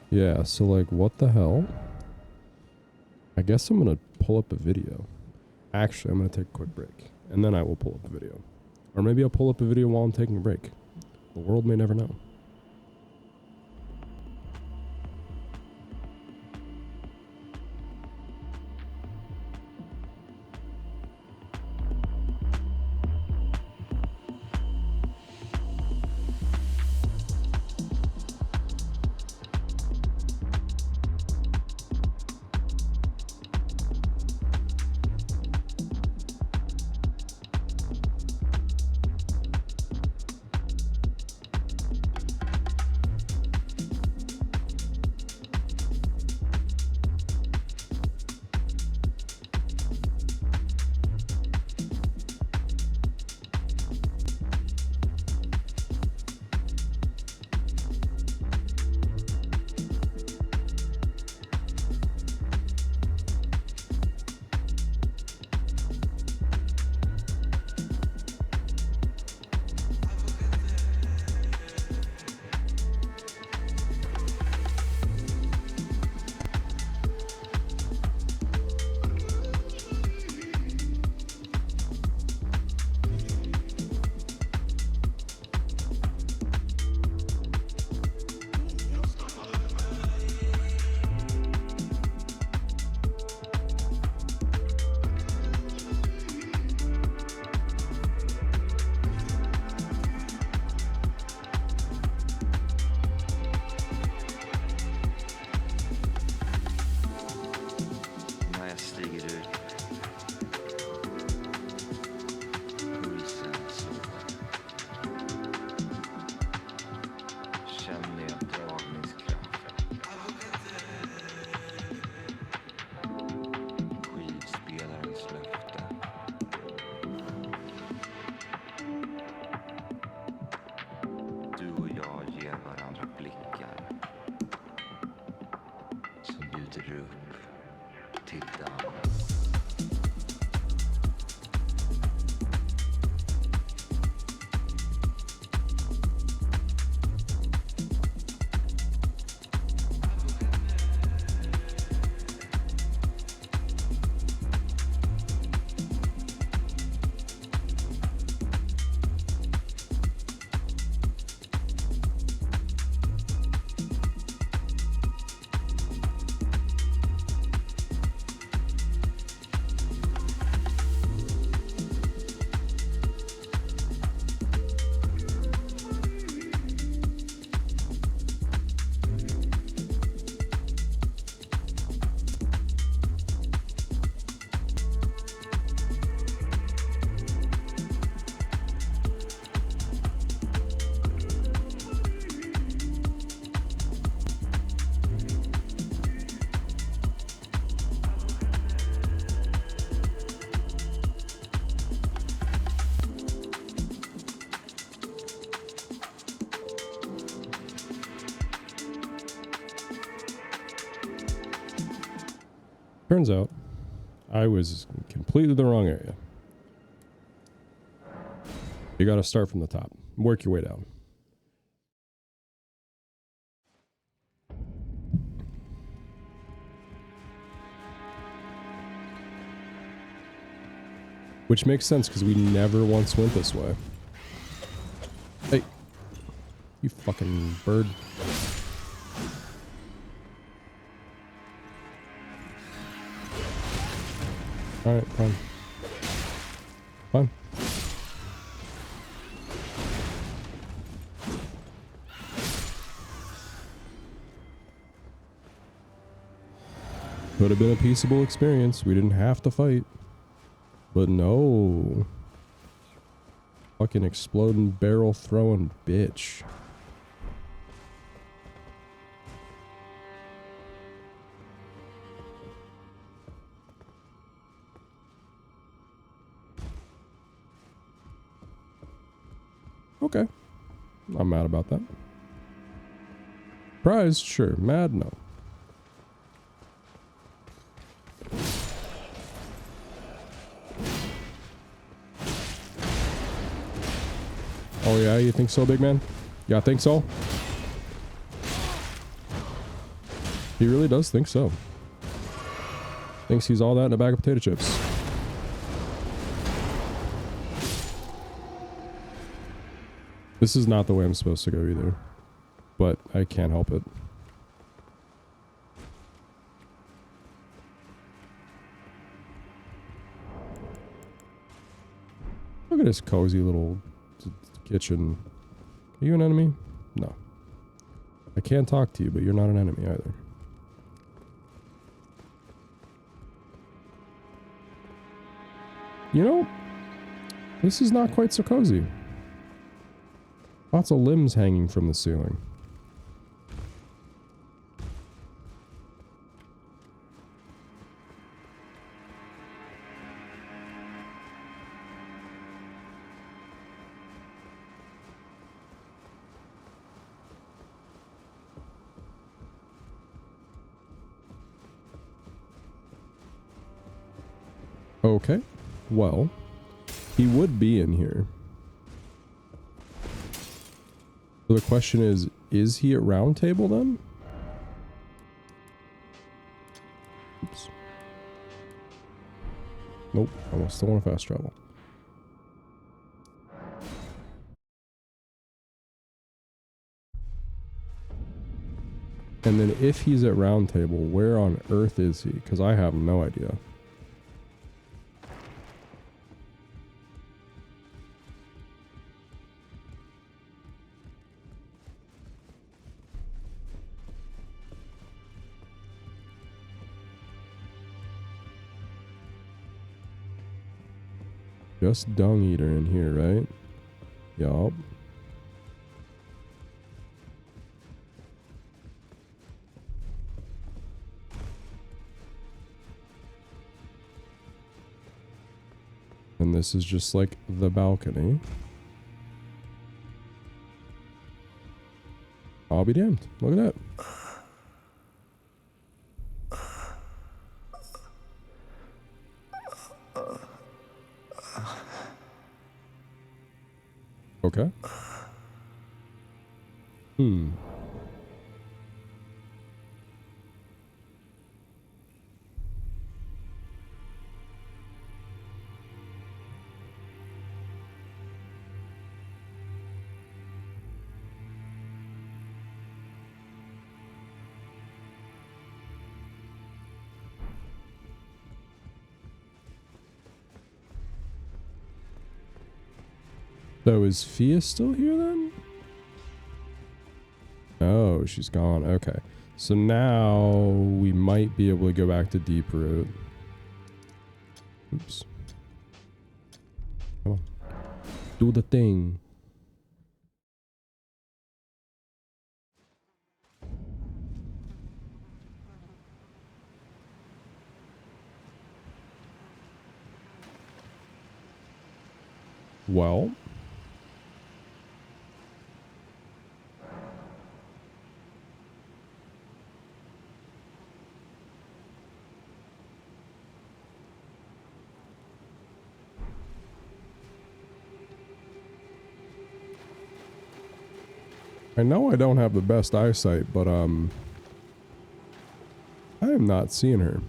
Yeah, so like, what the hell? I guess I'm gonna pull up a video. Actually, I'm gonna take a quick break, and then I will pull up a video. Or maybe I'll pull up a video while I'm taking a break. The world may never know. droop too dumb. Turns out I was in completely the wrong area. You got to start from the top, work your way down. Which makes sense because we never once went this way. Hey, you fucking bird. Alright, fine. Fine. Could have been a peaceable experience. We didn't have to fight. But no. Fucking exploding barrel throwing bitch. Okay. I'm mad about that. Surprised? Sure. Mad? No. Oh yeah, you think so, big man? Yeah, I think so. He really does think so. Thinks he's all that in a bag of potato chips. This is not the way I'm supposed to go either, but I can't help it. Look at this cozy little kitchen. Are you an enemy? No. I can't talk to you, but you're not an enemy either. You know, this is not quite so cozy. Lots of limbs hanging from the ceiling. Okay, well, he would be in here. So the question is he at round table then? Oops. Nope, I still want to fast travel. And then if he's at round table, where on earth is he? Because I have no idea. Just dung eater in here, right? Yup. And this is just like the balcony. I'll be damned. Look at that. Okay. Hmm. So is Fia still here then? Oh, she's gone. Okay. So now we might be able to go back to Deep Root. Oops. Come on. Do the thing. Well. I know I don't have the best eyesight, but I am not seeing her.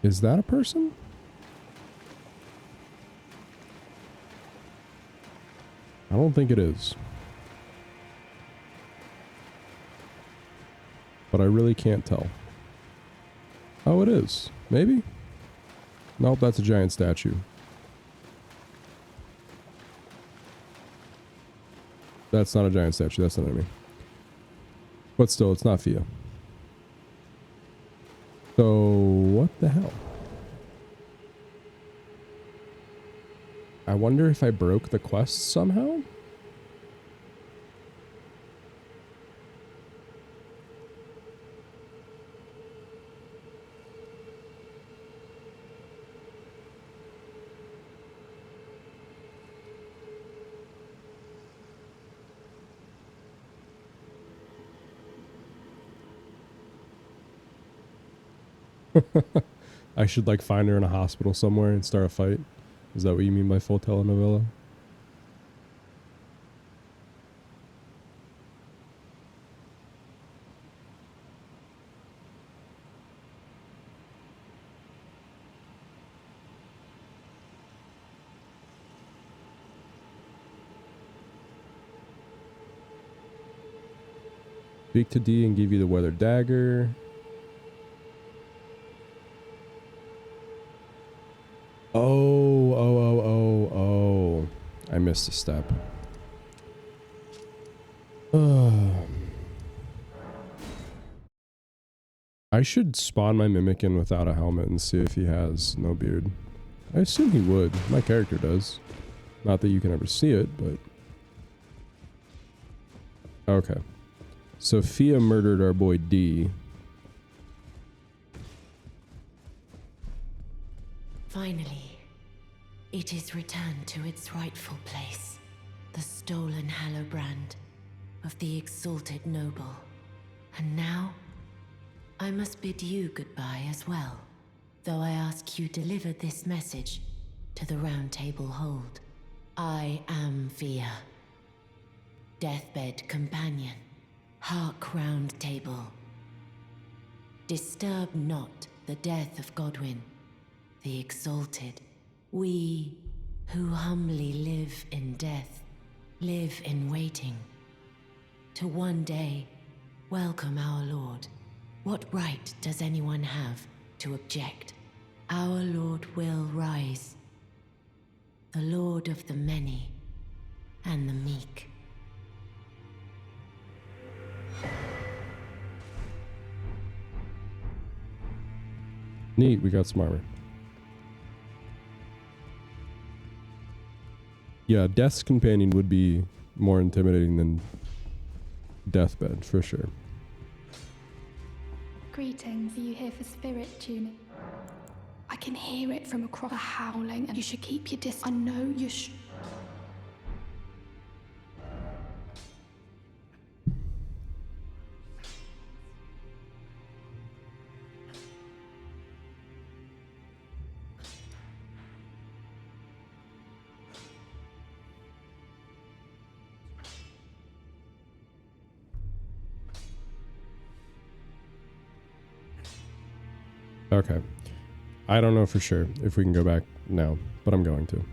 Is that a person? I don't think it is. But I really can't tell. Oh, it is. Maybe? Nope, that's a giant statue. That's not a giant statue. That's an enemy. But still, it's not Fia. So, what the hell? I wonder if I broke the quest somehow? I should like find her in a hospital somewhere and start a fight. Is that what you mean by full telenovela? Speak to D and give you the weather dagger. Oh. I missed a step. I should spawn my mimic in without a helmet and see if he has no beard. I assume he would. My character does. Not that you can ever see it, but... Okay. Sophia murdered our boy D. Finally, it is returned to its rightful place. The stolen Hallowbrand of the exalted noble. And now, I must bid you goodbye as well. Though I ask you deliver this message to the Round Table Hold. I am Fia. Deathbed companion. Hark Round Table. Disturb not the death of Godwyn, the exalted. We who humbly live in death, live in waiting, to one day welcome our Lord. What right does anyone have to object? Our Lord will rise, the Lord of the many and the meek. Neat, we got some armor. Yeah, Death's Companion would be more intimidating than Deathbed, for sure. Greetings, are you here for spirit tuning? I can hear it from across the howling, and you should keep your distance. I know you should. Okay. I don't know for sure if we can go back now, but I'm going to.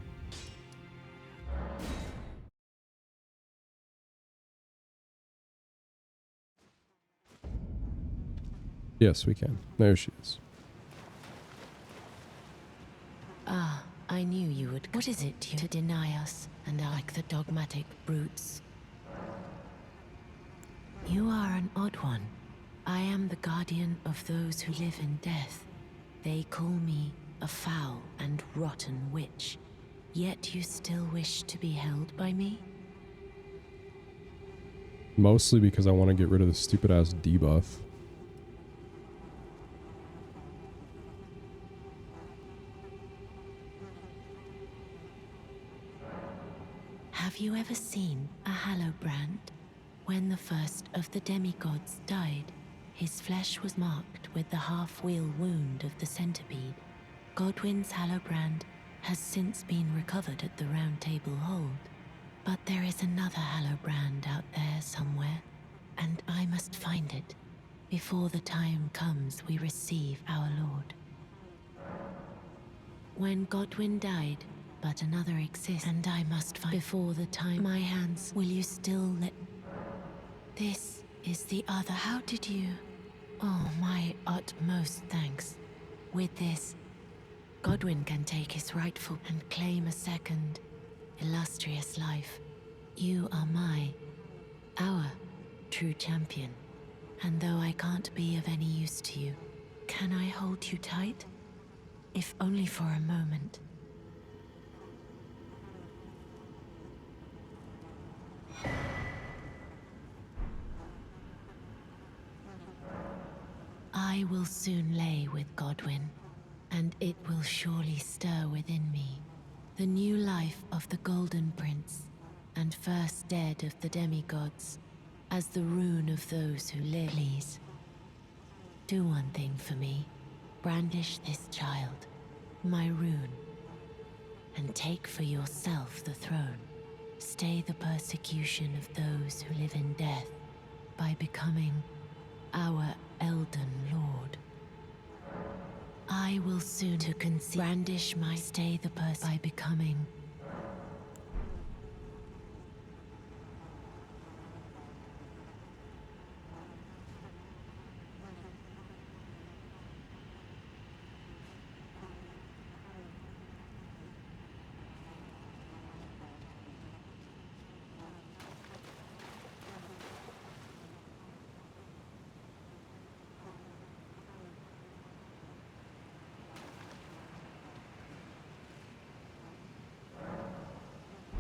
Yes, we can. There she is. Ah, I knew you would. What is it to deny us and are like the dogmatic brutes? You are an odd one. I am the guardian of those who live in death. They call me a foul and rotten witch. Yet you still wish to be held by me? Mostly because I want to get rid of the stupid ass debuff. Have you ever seen a Hallowbrand? When the first of the demigods died, his flesh was marked with the half-wheel wound of the centipede. Godwyn's Hallowbrand has since been recovered at the Round Table Hold. But there is another Hallowbrand out there somewhere, and I must find it before the time comes we receive our Lord. When Godwyn died, but another exists, and I must find before the time my hands. Will you still let... This is the other. How did you... Oh, my utmost thanks. With this, Godwyn can take his rightful and claim a second, illustrious life. You are our true champion. And though I can't be of any use to you, can I hold you tight? If only for a moment. I will soon lay with Godwyn, and it will surely stir within me the new life of the Golden Prince, and first dead of the demigods, as the rune of those who live. Please, do one thing for me. Brandish this child, my rune, and take for yourself the throne. Stay the persecution of those who live in death by becoming our Elden Lord. I will soon to conceive. Brandish my stay the by becoming.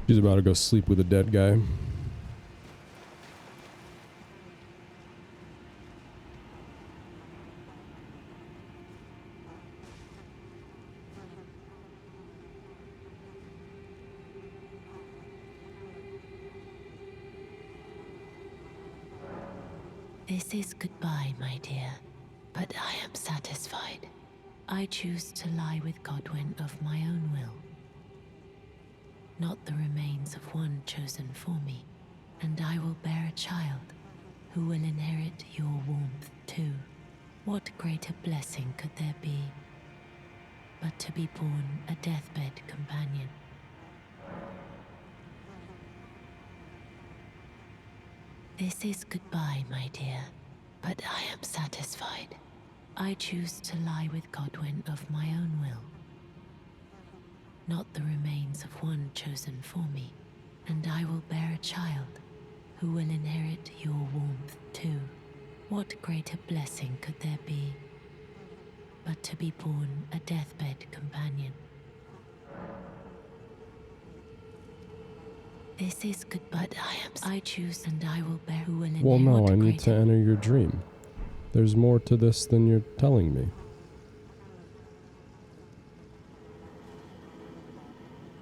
She's about to go sleep with a dead guy. This is goodbye, my dear, but I am satisfied. I choose to lie with Godwyn of my own will, not the remains of one chosen for me, and I will bear a child who will inherit your warmth too. What greater blessing could there be but to be born a deathbed companion? This is goodbye, my dear, but I am satisfied. I choose to lie with Godwyn of my own will, not the remains of one chosen for me, and I will bear a child who will inherit your warmth too. What greater blessing could there be but to be born a deathbed companion? This is good, but I choose, and I will bear who will inherit. Well, no, I need to enter your dream. There's more to this than you're telling me.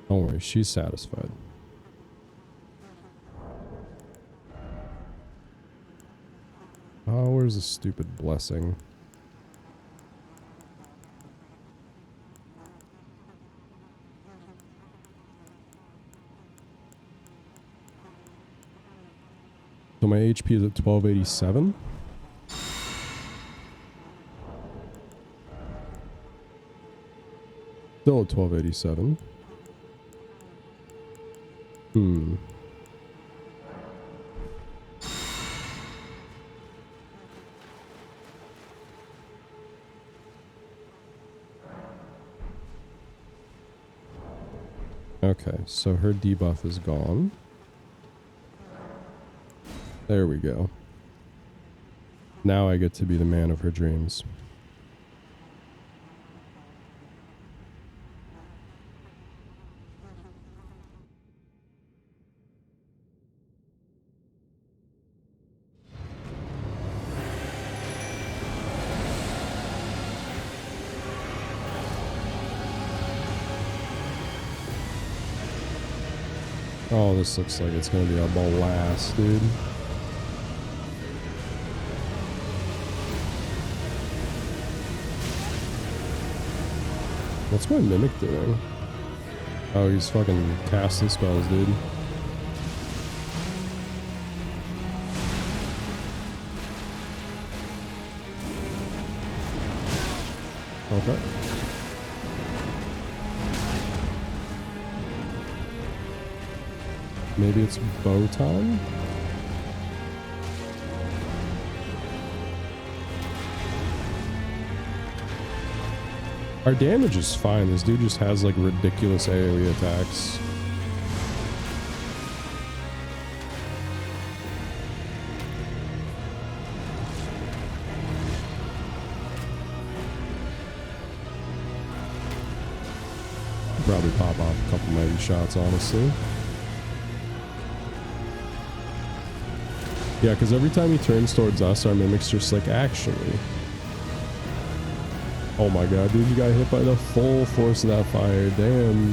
Don't worry, she's satisfied. Oh, where's the stupid blessing? So my HP is at 1287. Still at 1287. Hmm. Okay, so her debuff is gone. There we go. Now I get to be the man of her dreams. Oh, this looks like it's gonna be a blast, dude. What's my mimic doing? Oh, he's fucking casting spells, dude. Okay. Maybe it's bow time? Our damage is fine. This dude just has like ridiculous AoE attacks. Probably pop off a couple mighty shots, honestly. Yeah, because every time he turns towards us, our mimic's just like, actually. Oh my god, dude, you got hit by the full force of that fire. Damn.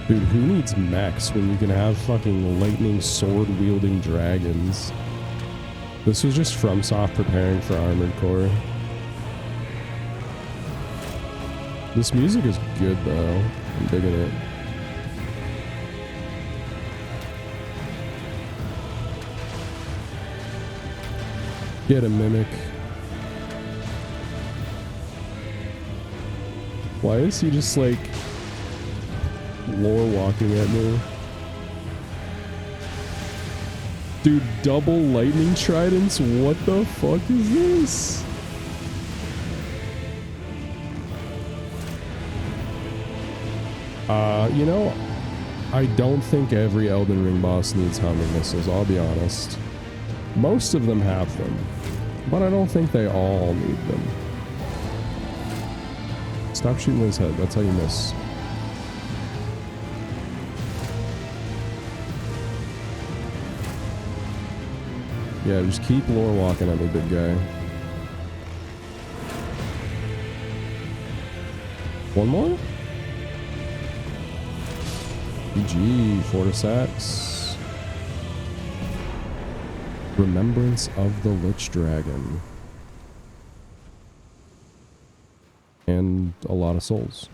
Dude, who needs mechs when you can have fucking lightning sword wielding dragons? This was just FromSoft preparing for Armored Core. This music is good though. I'm digging it. Get a mimic. Why is he just like lore walking at me? Dude, double lightning tridents? What the fuck is this? You know, I don't think every Elden Ring boss needs homing missiles, I'll be honest. Most of them have them, but I don't think they all need them. Stop shooting his head, that's how you miss. Yeah, just keep lore walking at me, big guy. One more? GG, Fortisax. Remembrance of the Lich Dragon. And a lot of souls.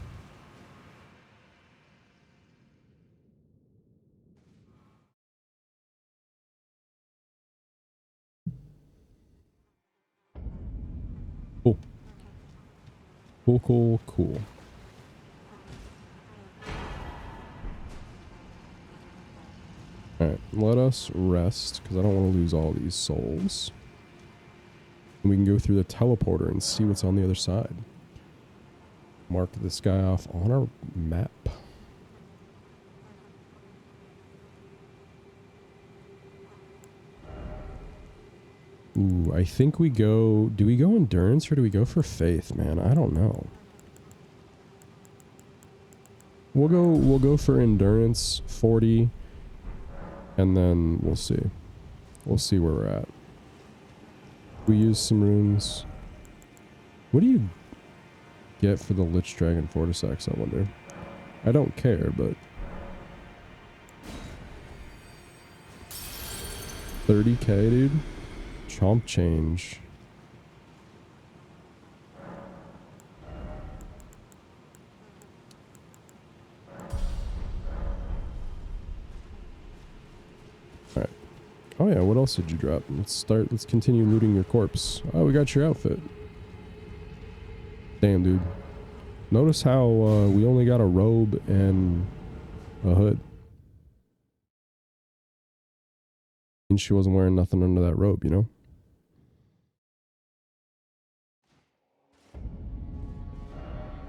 Cool. Cool, cool, cool. Alright, let us rest, because I don't want to lose all these souls. And we can go through the teleporter and see what's on the other side. Mark this guy off on our map. Ooh, I think we go... Do we go endurance or do we go for faith, man? I don't know. We'll go for endurance 40. And then we'll see. We'll see where we're at. We use some runes. What do you get for the Lich Dragon Fortisax, I wonder? I don't care, but... 30k, dude? Chomp change. Alright. Oh yeah, what else did you drop? Let's continue looting your corpse. Oh, we got your outfit. Damn, dude. Notice how we only got a robe and a hood. And she wasn't wearing nothing under that robe, you know?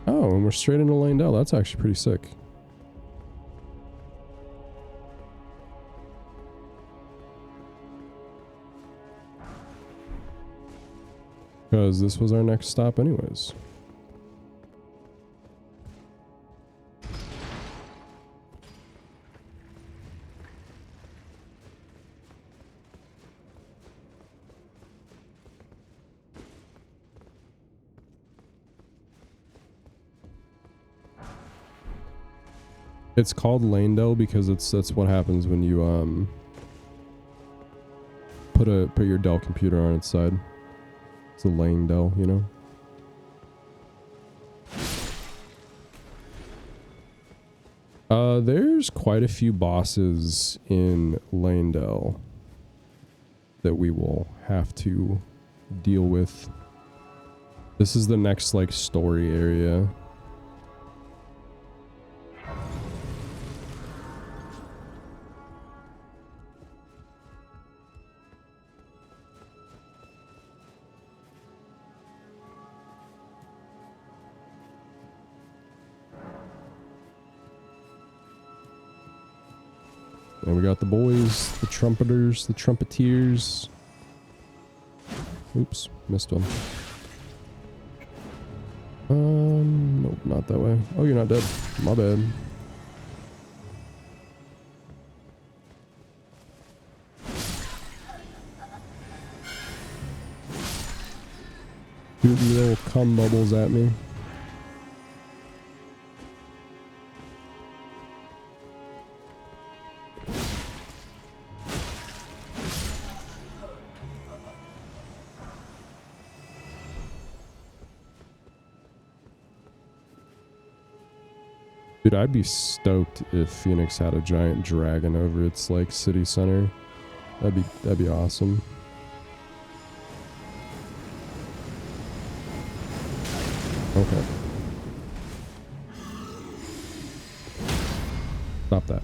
Oh, and we're straight into Landell. That's actually pretty sick. Because this was our next stop anyways. It's called Landell because that's what happens when you put your Dell computer on its side. It's a Landell, you know. There's quite a few bosses in Landell that we will have to deal with. This is the next like story area. And we got the boys, the trumpeters, the trumpeteers. Oops, missed one. Nope, not that way. Oh, you're not dead. My bad. Shooting little cum bubbles at me. Dude, I'd be stoked if Phoenix had a giant dragon over its like city center. That'd be awesome. Okay. Stop that.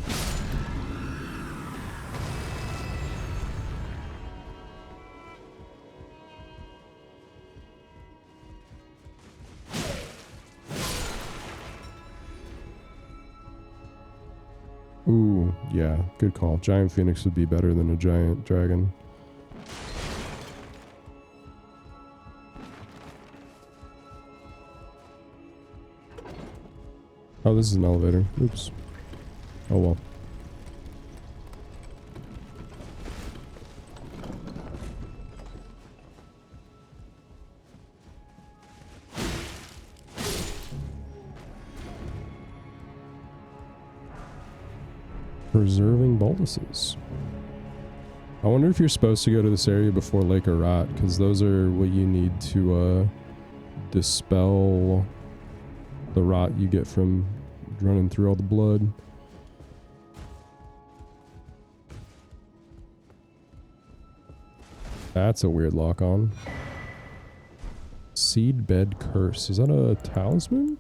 Ooh, yeah, good call. Giant Phoenix would be better than a giant dragon. Oh, this is an elevator. Oops. Oh well. Preserving bolduses. I wonder if you're supposed to go to this area before Lake of Rot, because those are what you need to dispel the rot you get from running through all the blood. That's a weird lock on. Seedbed Curse. Is that a talisman?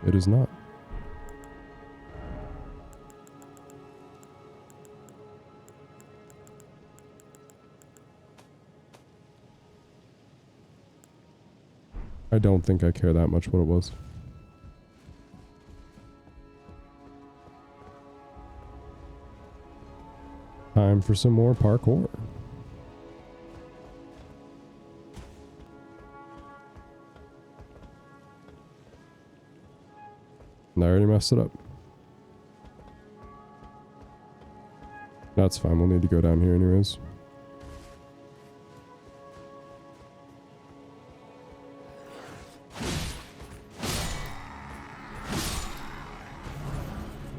It is not. I don't think I care that much what it was. Time for some more parkour. And I already messed it up. That's fine, we'll need to go down here anyways.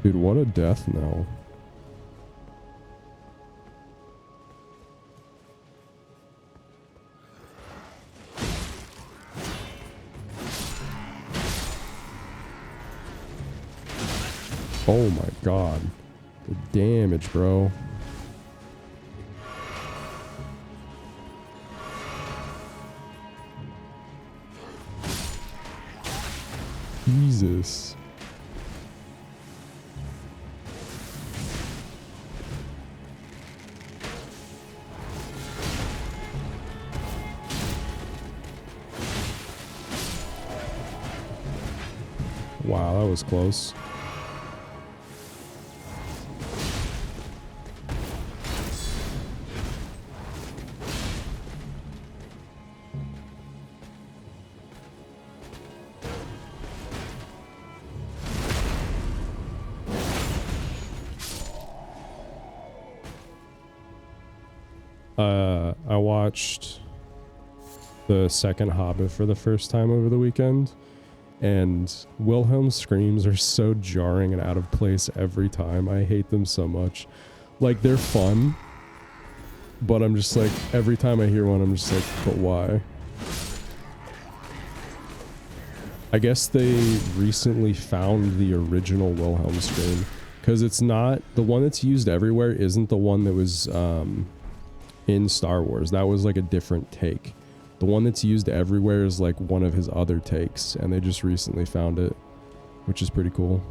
Dude, what a death knell. Oh my god. The damage, bro. Jesus. Wow, that was close. I watched the second Hobbit for the first time over the weekend, and Wilhelm's screams are so jarring and out of place every time. I hate them so much. Like, they're fun, but I'm just like, every time I hear one, I'm just like, but why? I guess they recently found the original Wilhelm scream, because it's not, the one that's used everywhere isn't the one that was in Star Wars. That was like a different take. The one that's used everywhere is like one of his other takes, and they just recently found it, which is pretty cool.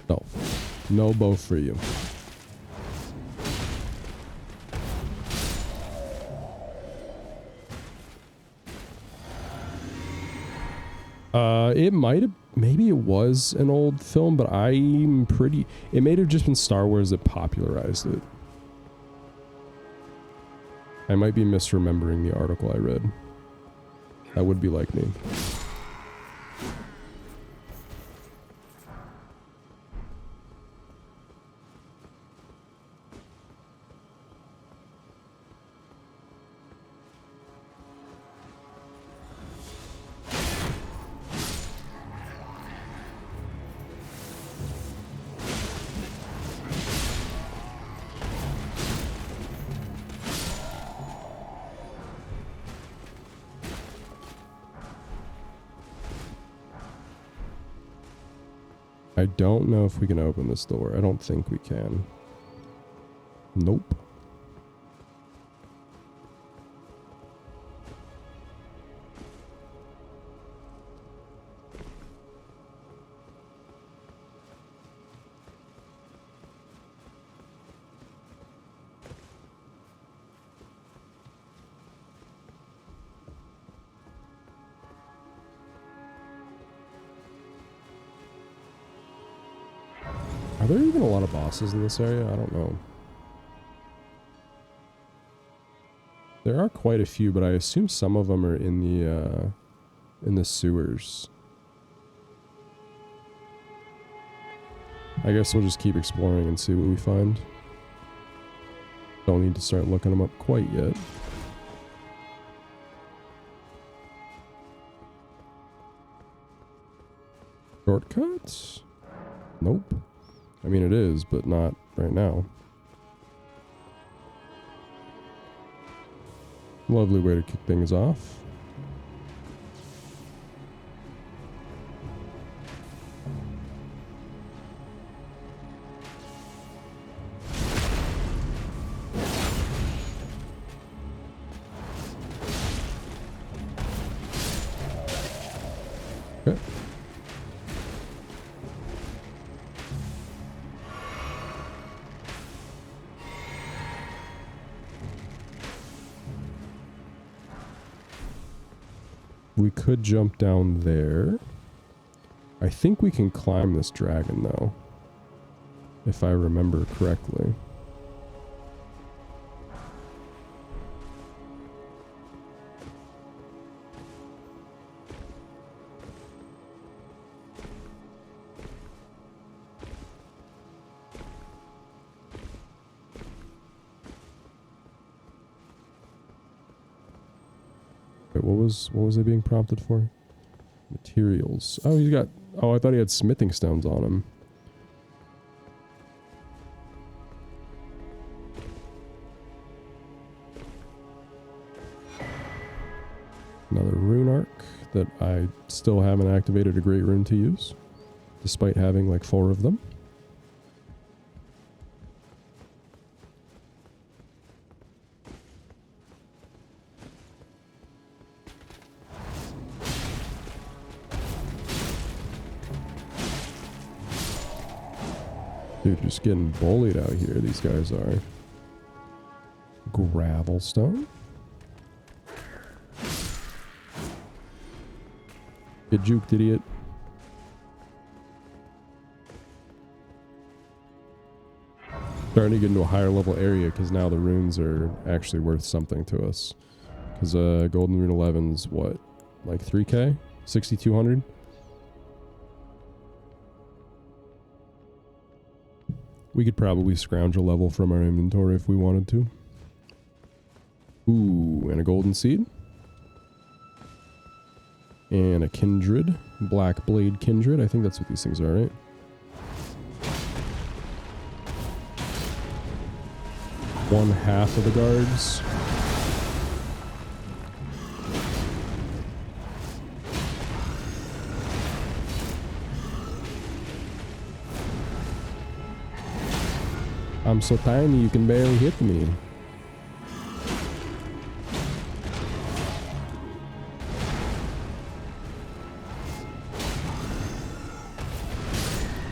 No. No bow for you. It might have, maybe it was an old film, but I'm pretty, it may have just been Star Wars that popularized it. I might be misremembering the article I read. That would be like me. I don't know if we can open this door. I don't think we can. Nope. Are there even a lot of bosses in this area? I don't know. There are quite a few, but I assume some of them are in the sewers. I guess we'll just keep exploring and see what we find. Don't need to start looking them up quite yet. Shortcuts? Nope. I mean, it is, but not right now. Lovely way to kick things off. Okay. We could jump down there. I think we can climb this dragon, though, if I remember correctly. What was I being prompted for? Materials. Oh, he's got... Oh, I thought he had smithing stones on him. that I still haven't activated a great rune to use, despite having like 4 of them. Dude, just getting bullied out here, these guys are. Gravelstone. Get juked, idiot. Starting to get into a higher level area because now the runes are actually worth something to us. Because Golden Rune 11's what? Like 3k? 6,200? We could probably scrounge a level from our inventory if we wanted to. Ooh, and a golden seed. And a kindred. Black blade kindred. I think that's what these things are, right? One half of the guards. I'm so tiny you can barely hit me.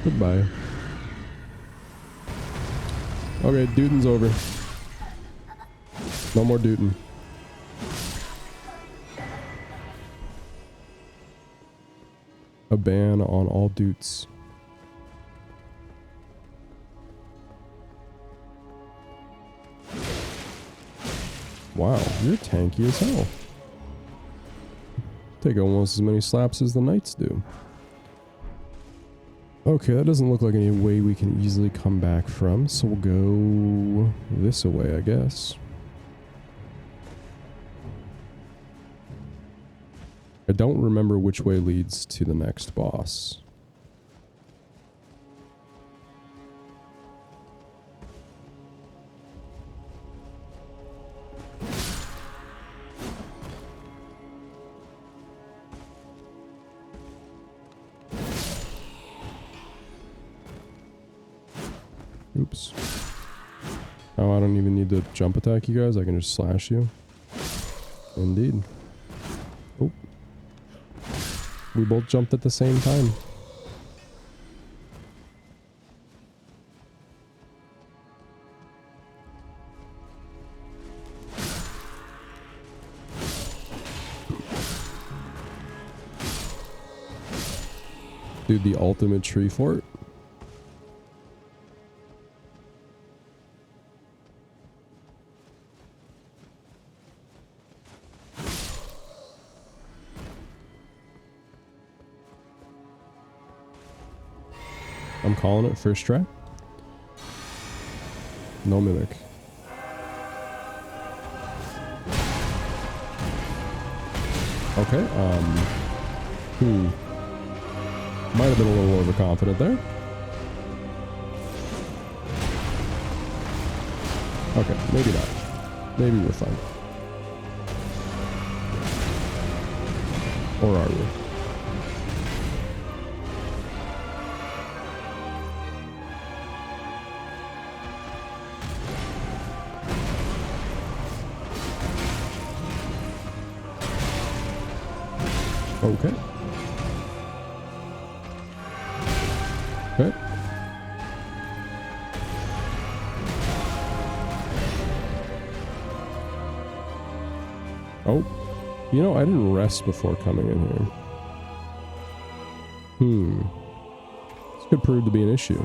Goodbye. Okay, duding's over. No more duding. A ban on all dutes. Wow, you're tanky as hell. Take almost as many slaps as the knights do. Okay, that doesn't look like any way we can easily come back from, so we'll go this way, I guess. I don't remember which way leads to the next boss. Oops. Oh, I don't even need to jump attack you guys. I can just slash you. Indeed. Oh. We both jumped at the same time. Dude, the ultimate tree fort. I'm calling it first try. No mimic. Okay, might have been a little overconfident there. Okay, maybe not. Maybe we're fine. Or are we? Okay. Okay. Oh. You know, I didn't rest before coming in here. This could prove to be an issue.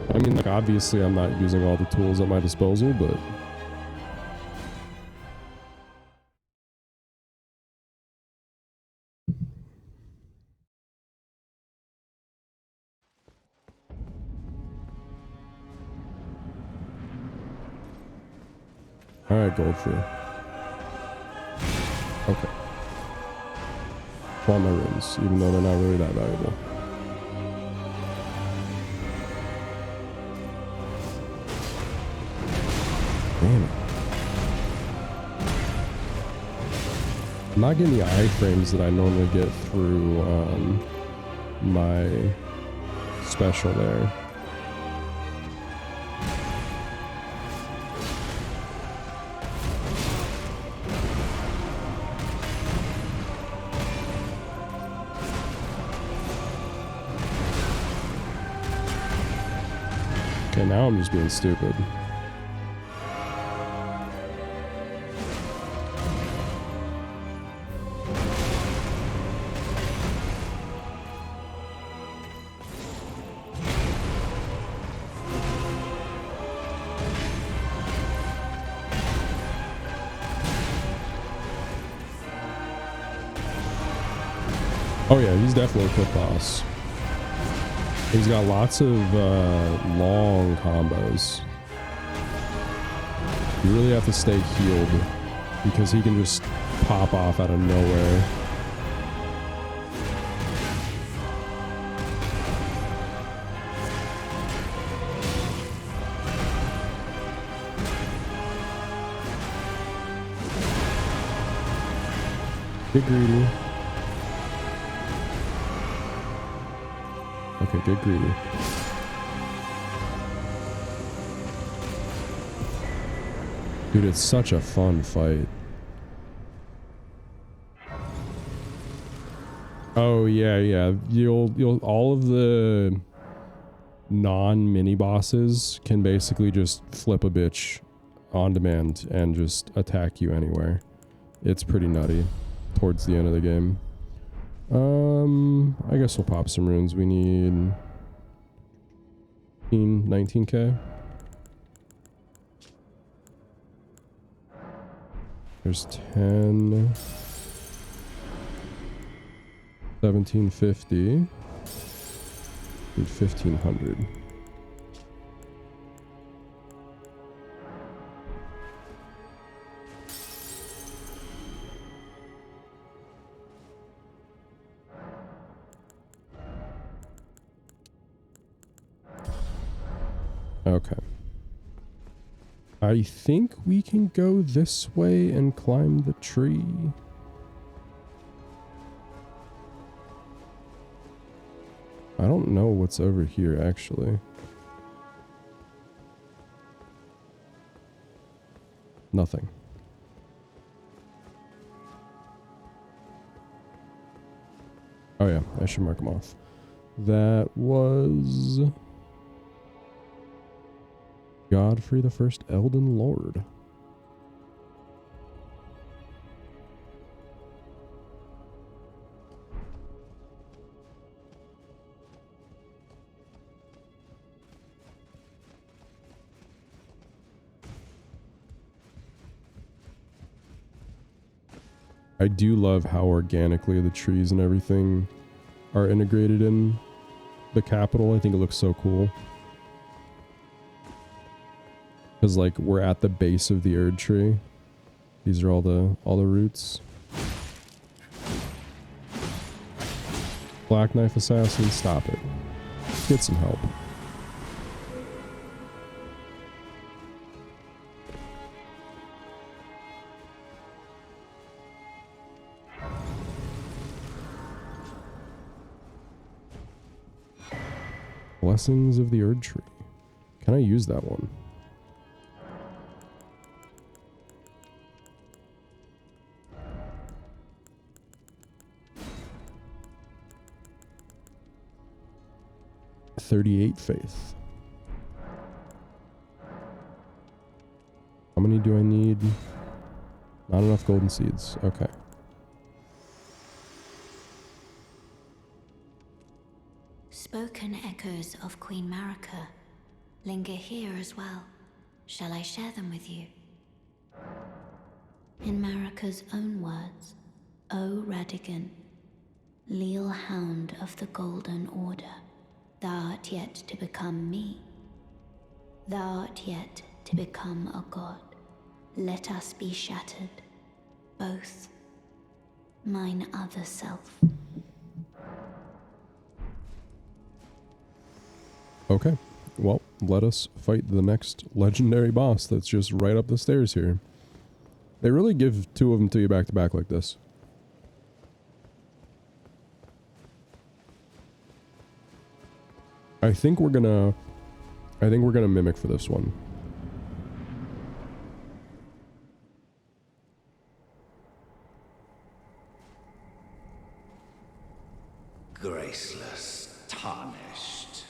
I mean, like, obviously I'm not using all the tools at my disposal, but... Alright, Goldfree. Okay. want my runes, even though they're not really that valuable. Damn it. I'm not getting the iframes that I normally get through my special there. Okay, now I'm just being stupid. Oh yeah, he's definitely a quick boss. He's got lots of long combos. You really have to stay healed because he can just pop off out of nowhere. Get greedy. Okay, get greedy. Dude, it's such a fun fight. Oh yeah. You'll all of the non-mini bosses can basically just flip a bitch on demand and just attack you anywhere. It's pretty nutty towards the end of the game. I guess we'll pop some runes. We need 19k. There's 10. 1750. Need 1500. Okay. I think we can go this way and climb the tree. I don't know what's over here, actually. Nothing. Oh yeah, I should mark them off. That was Godfrey the First Elden Lord. I do love how organically the trees and everything are integrated in the capital. I think it looks so cool. Because like we're at the base of the Erd tree. These are all the roots. Black Knife Assassin, stop it. Get some help. Blessings of the Erd tree. Can I use that one? $38 faith. How many do I need? Not enough golden seeds. Okay. Spoken echoes of Queen Marika linger here as well. Shall I share them with you? In Marika's own words, O Radigan, leal hound of the Golden Order, thou art yet to become me. Thou art yet to become a god. Let us be shattered, both. Mine other self. Okay, well, let us fight the next legendary boss that's just right up the stairs here. They really give two of them to you back to back like this. I think we're gonna mimic for this one. Graceless, tarnished.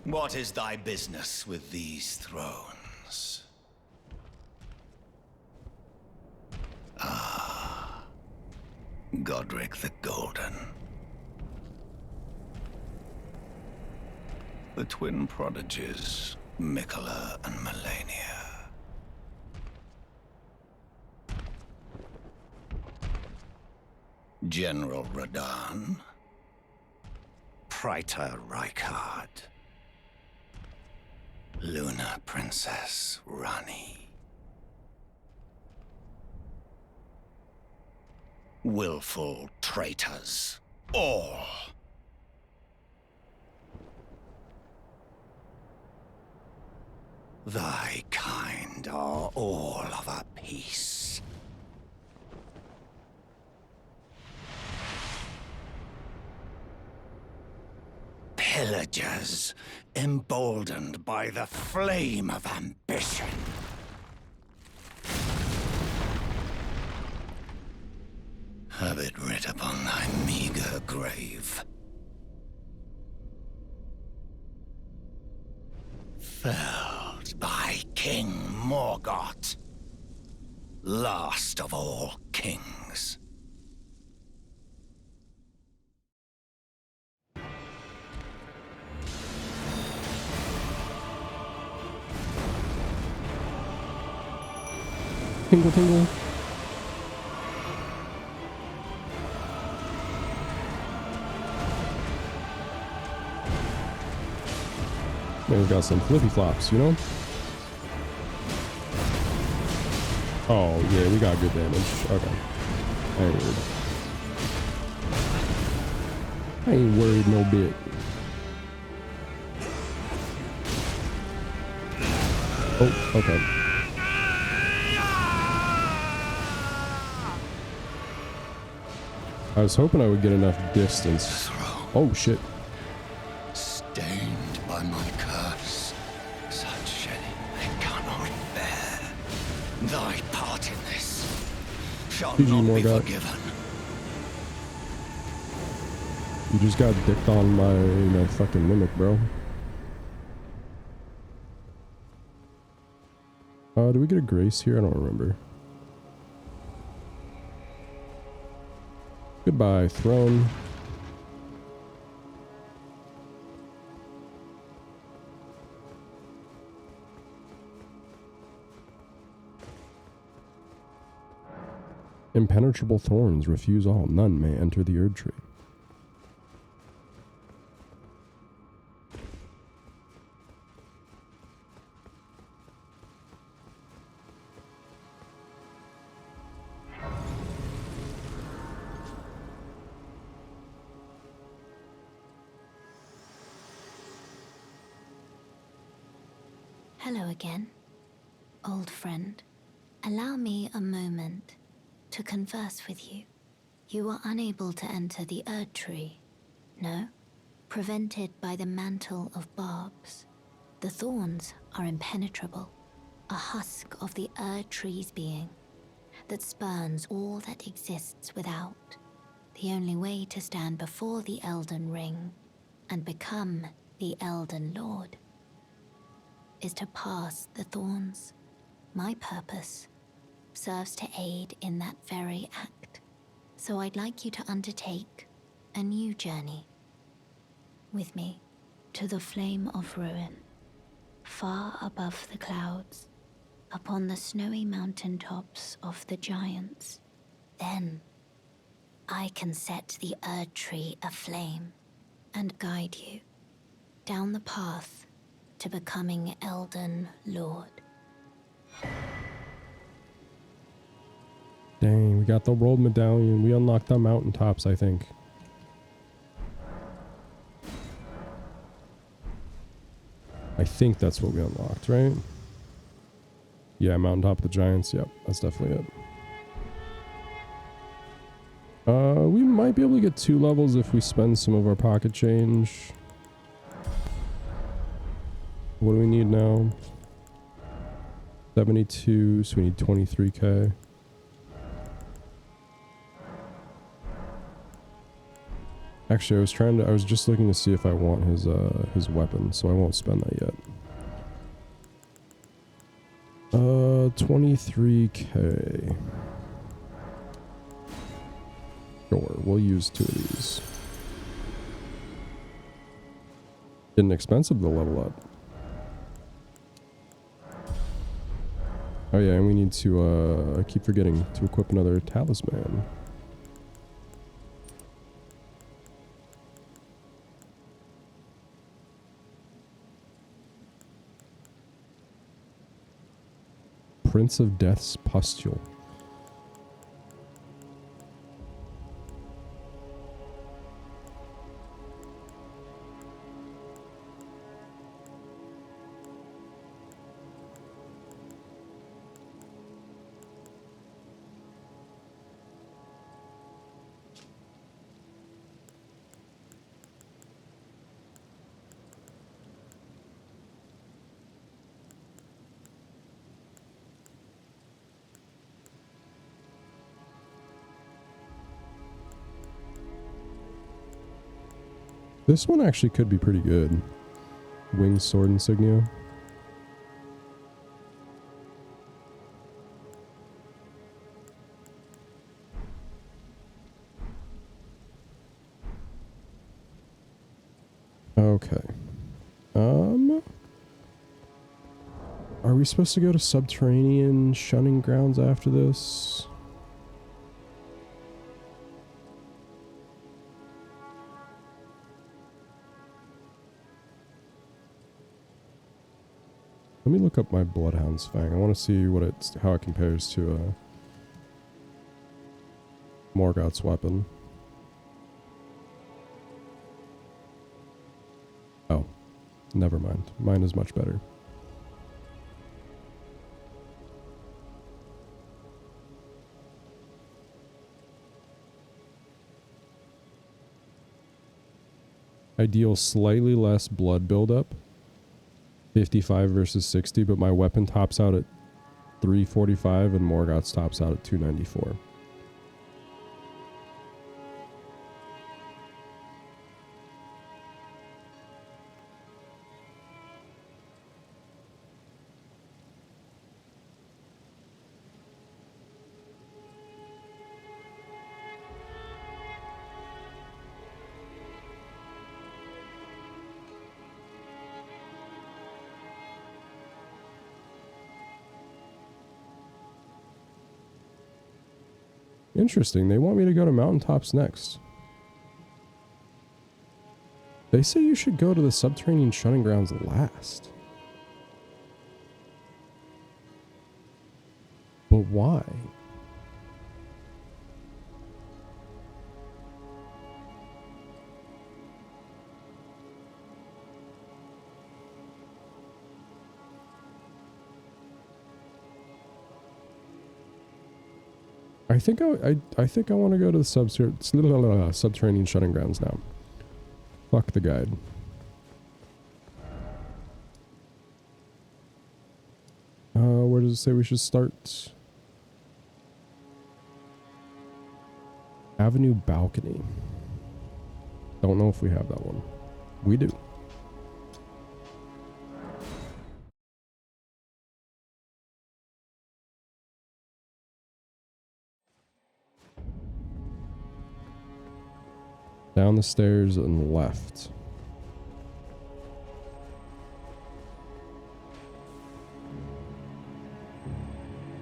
What is thy business with these thrones? Ah, Godric the Golden. The twin prodigies, Mikola and Melania. General Radahn, Praetor Rykard, Luna Princess Rani, willful traitors, all. Thy kind are all of a piece. Pillagers, emboldened by the flame of ambition. Have it writ upon thy meager grave. Felled by King Morgoth, last of all kings. Tingle, tingle. We've got some flippy flops, you know? Oh, yeah, we got good damage. Okay. I ain't worried. I ain't worried no bit. Oh, okay. I was hoping I would get enough distance. Oh, shit. Stained by my curse, such shedding they cannot bear. Thy part in this shall GG, not be Morgoth. forgiven. You just got dicked on by my fucking mimic, bro. Do we get a grace here? I don't remember. Goodbye, throne. Impenetrable thorns, refuse all. None may enter the Erd tree. Hello again, old friend. Allow me a moment to converse with you. You are unable to enter the Erd tree, no? Prevented by the mantle of barbs. The thorns are impenetrable, a husk of the Erd tree's being that spurns all that exists without. The only way to stand before the Elden Ring and become the Elden Lord is to pass the thorns. My purpose serves to aid in that very act. So I'd like you to undertake a new journey with me to the Flame of Ruin, far above the clouds, upon the snowy mountaintops of the giants. Then I can set the Erd tree aflame and guide you down the path to becoming Elden Lord. Dang, we got the world medallion. We unlocked the mountaintops, I think. I think that's what we unlocked, right? Yeah, Mountaintop of the Giants. Yep, that's definitely it. We might be able to get 2 levels if we spend some of our pocket change. What do we need now? 72, so we need 23k. Actually, I was just looking to see if I want his weapon, so I won't spend that yet. 23k. Sure, we'll use 2 of these. Getting expensive to level up. Oh yeah, and we need to, I keep forgetting to equip another talisman. Prince of Death's Pustule. This one actually could be pretty good. Winged Sword Insignia. Okay. Are we supposed to go to Subterranean Shunning Grounds after this? Let me look up my Bloodhound's Fang. I want to see how it compares to Morgoth's weapon. Oh, never mind. Mine is much better. I deal slightly less blood buildup. 55 versus 60, but my weapon tops out at 345 and Morgoth's tops out at 294. Interesting. They want me to go to mountaintops next. They say you should go to the Subterranean Shunning Grounds last. But why? I think I want to go to the Subterranean Shunning Grounds now. Fuck the guide. Where does it say we should start? Avenue Balcony. Don't know if we have that one. We do. Down the stairs and left.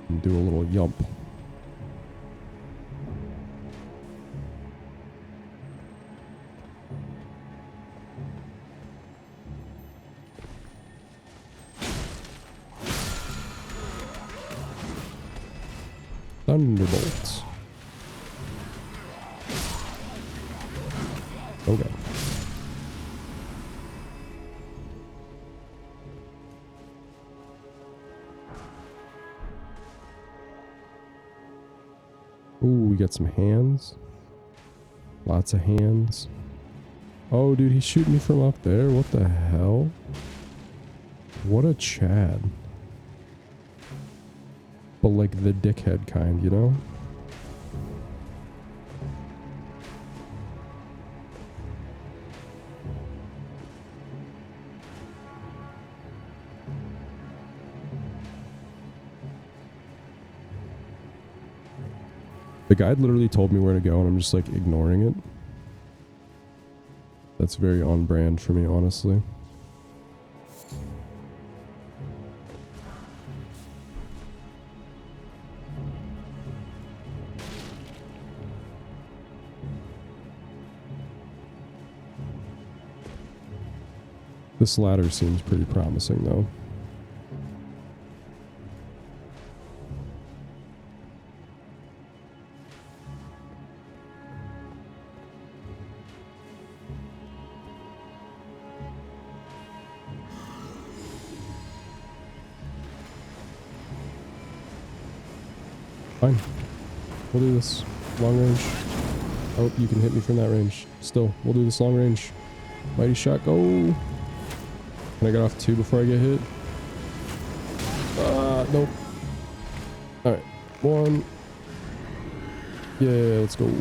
And do a little yump. Thunderbolts. Okay. get some hands. Lots of hands. Oh, dude, he's shooting me from up there. What the hell? What a Chad. But like the dickhead kind, you know? The guide literally told me where to go and I'm just like ignoring it. That's very on brand for me, honestly. This ladder seems pretty promising though. Fine. We'll do this long range. Oh, you can hit me from that range. Still, we'll do this long range. Mighty shot, go! Can I get off 2 before I get hit? Nope. Alright, 1. Yeah, let's go.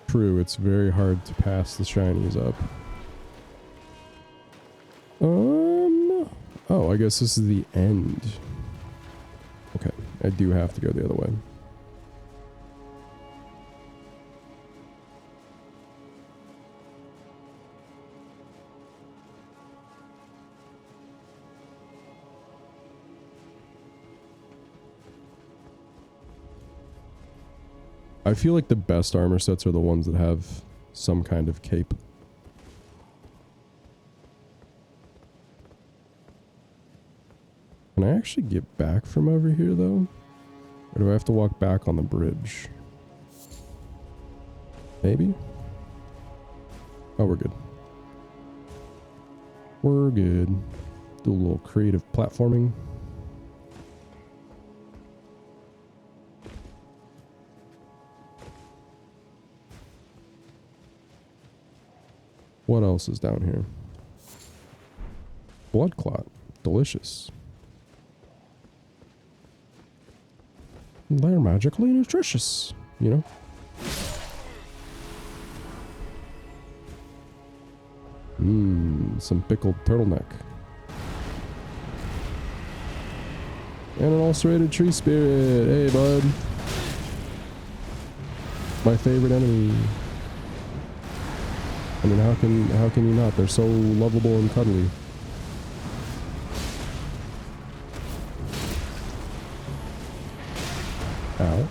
True, it's very hard to pass the shinies up. Oh, I guess this is the end. Okay, I do have to go the other way. I feel like the best armor sets are the ones that have some kind of cape. Can I actually get back from over here though? Or do I have to walk back on the bridge? Maybe? Oh, we're good. We're good. Do a little creative platforming. What else is down here? Blood clot. Delicious. They're magically nutritious, you know? Some pickled turtleneck. And an ulcerated tree spirit. Hey, bud. My favorite enemy. I mean, how can you not? They're so lovable and cuddly. Ow.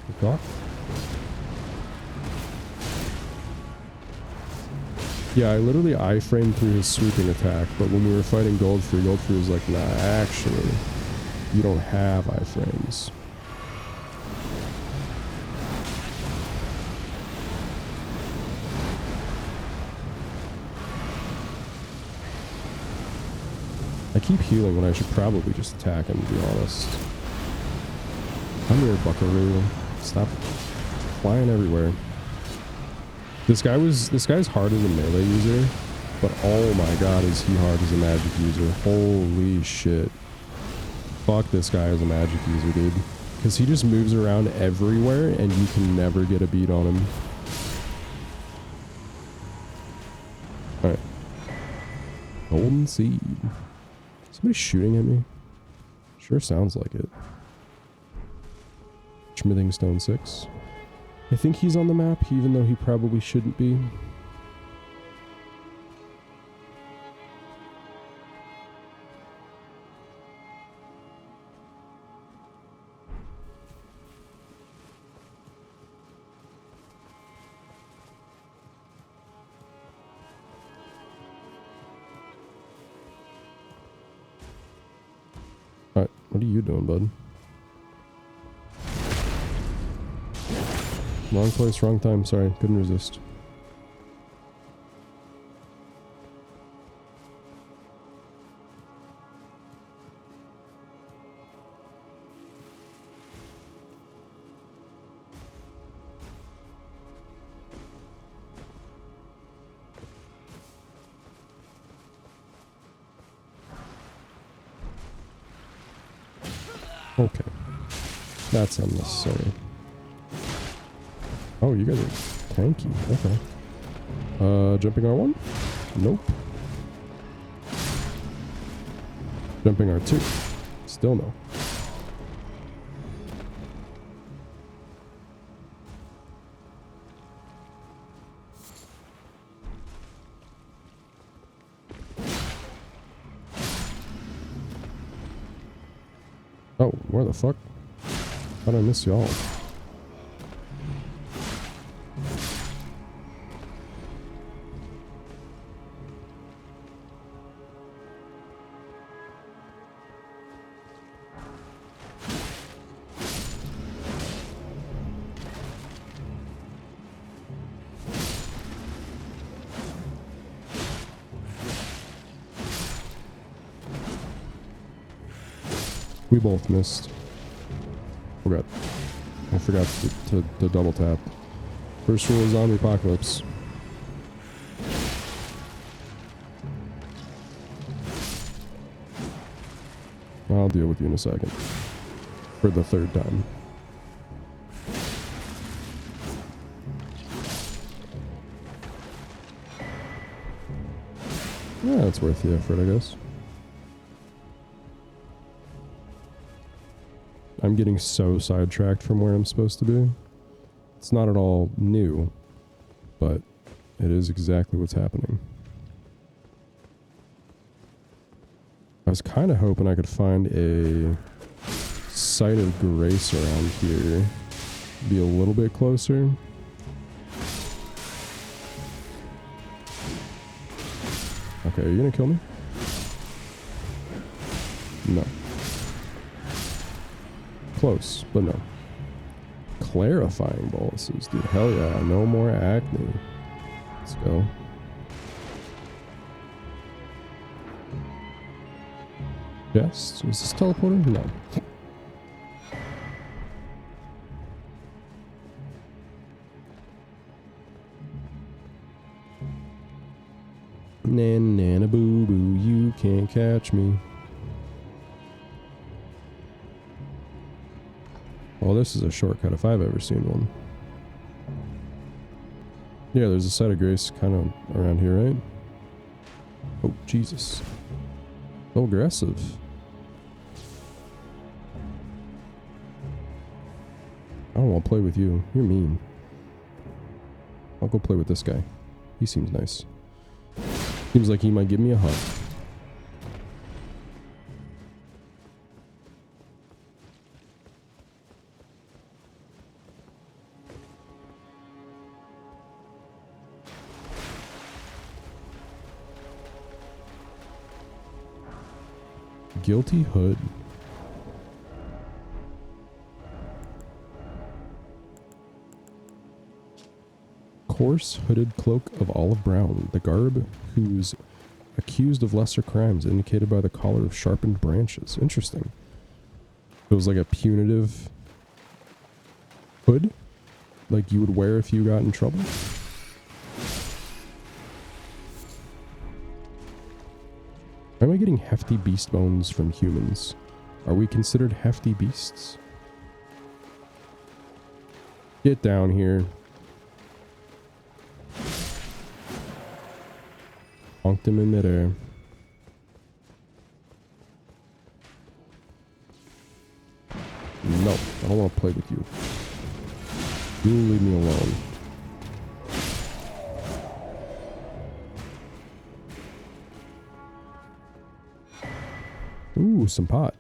Good talk. Yeah, I literally iframed through his sweeping attack, but when we were fighting Goldfree was like, nah, actually, you don't have iframes. I keep healing when I should probably just attack him, to be honest. Come here, buckaroo. Stop flying everywhere. This guy's hard as a melee user, but oh my god, is he hard as a magic user. Holy shit. Fuck this guy as a magic user, dude. Because he just moves around everywhere and you can never get a beat on him. Alright. Golden seed. Somebody shooting at me? Sure sounds like it. Smithing Stone 6. I think he's on the map, even though he probably shouldn't be. Alright, what are you doing, bud? Wrong place, wrong time. Sorry, couldn't resist. Okay. That's unnecessary. Oh, you guys are tanky. Okay. Jumping R1? Nope. Jumping R2? Still no. Oh, where the fuck? How'd I miss y'all? We both missed. I forgot to double tap. First rule of zombie apocalypse. I'll deal with you in a second. For the third time. Yeah, it's worth the effort, I guess. I'm getting so sidetracked from where I'm supposed to be. It's not at all new, but it is exactly what's happening. I was kind of hoping I could find a site of grace around here. Be a little bit closer. Okay, are you gonna kill me? No. Close, but no. Clarifying boluses, dude. Hell yeah, no more acne. Let's go. Yes? Is this teleporter? No. Nana boo boo, you can't catch me. Well, this is a shortcut if I've ever seen one. Yeah, there's a site of grace kind of around here, right? Oh, Jesus. So aggressive. I don't want to play with you. You're mean. I'll go play with this guy. He seems nice. Seems like he might give me a hug. Guilty hood. Coarse hooded cloak of olive brown, the garb who's accused of lesser crimes indicated by the collar of sharpened branches. Interesting. It was like a punitive hood, like you would wear if you got in trouble. Why am I getting hefty beast bones from humans? Are we considered hefty beasts? Get down here. Bonked him in midair. No, I don't want to play with you. You leave me alone. Ooh, some pot.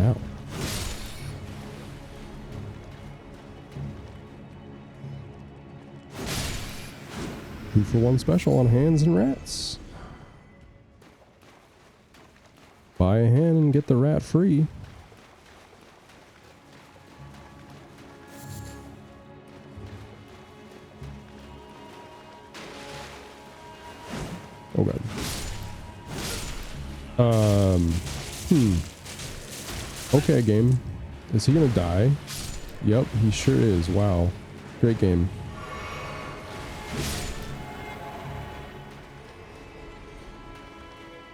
Ow. 2-for-1 special on hands and rats. Buy a hand and get the rat free. Oh god. Okay, game. Is he gonna die? Yep, he sure is. Wow. Great game.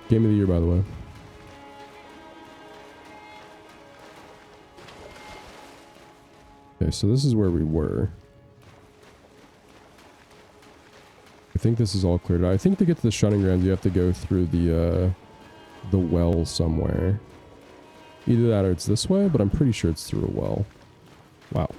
Game of the year, by the way. Okay, so this is where we were. I think this is all cleared out. I think to get to the shunning grounds, you have to go through the well somewhere. Either that or it's this way, but I'm pretty sure it's through a well. Wow.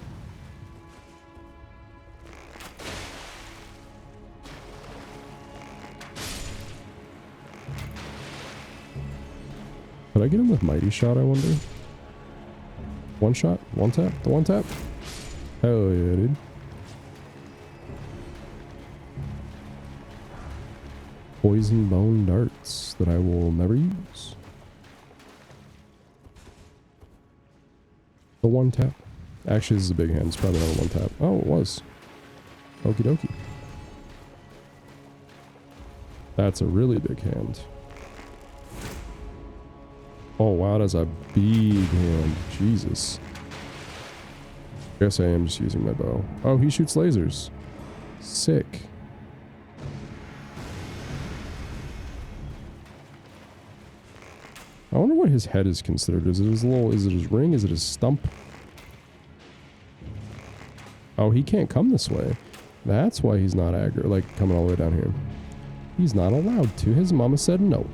Could I get him with Mighty Shot, I wonder? One shot? One tap? The one tap? Hell yeah, dude. Poison bone darts that I will never use. The one tap. Actually, this is a big hand. It's probably not a one tap. Oh, it was. Okie dokie. That's a really big hand. Oh wow, that's a big hand. Jesus. Guess I am just using my bow. Oh, he shoots lasers. Sick. I wonder what his head is considered. Is it his ring? Is it his stump? Oh, he can't come this way. That's why he's not aggro, like coming all the way down here. He's not allowed to. His mama said no.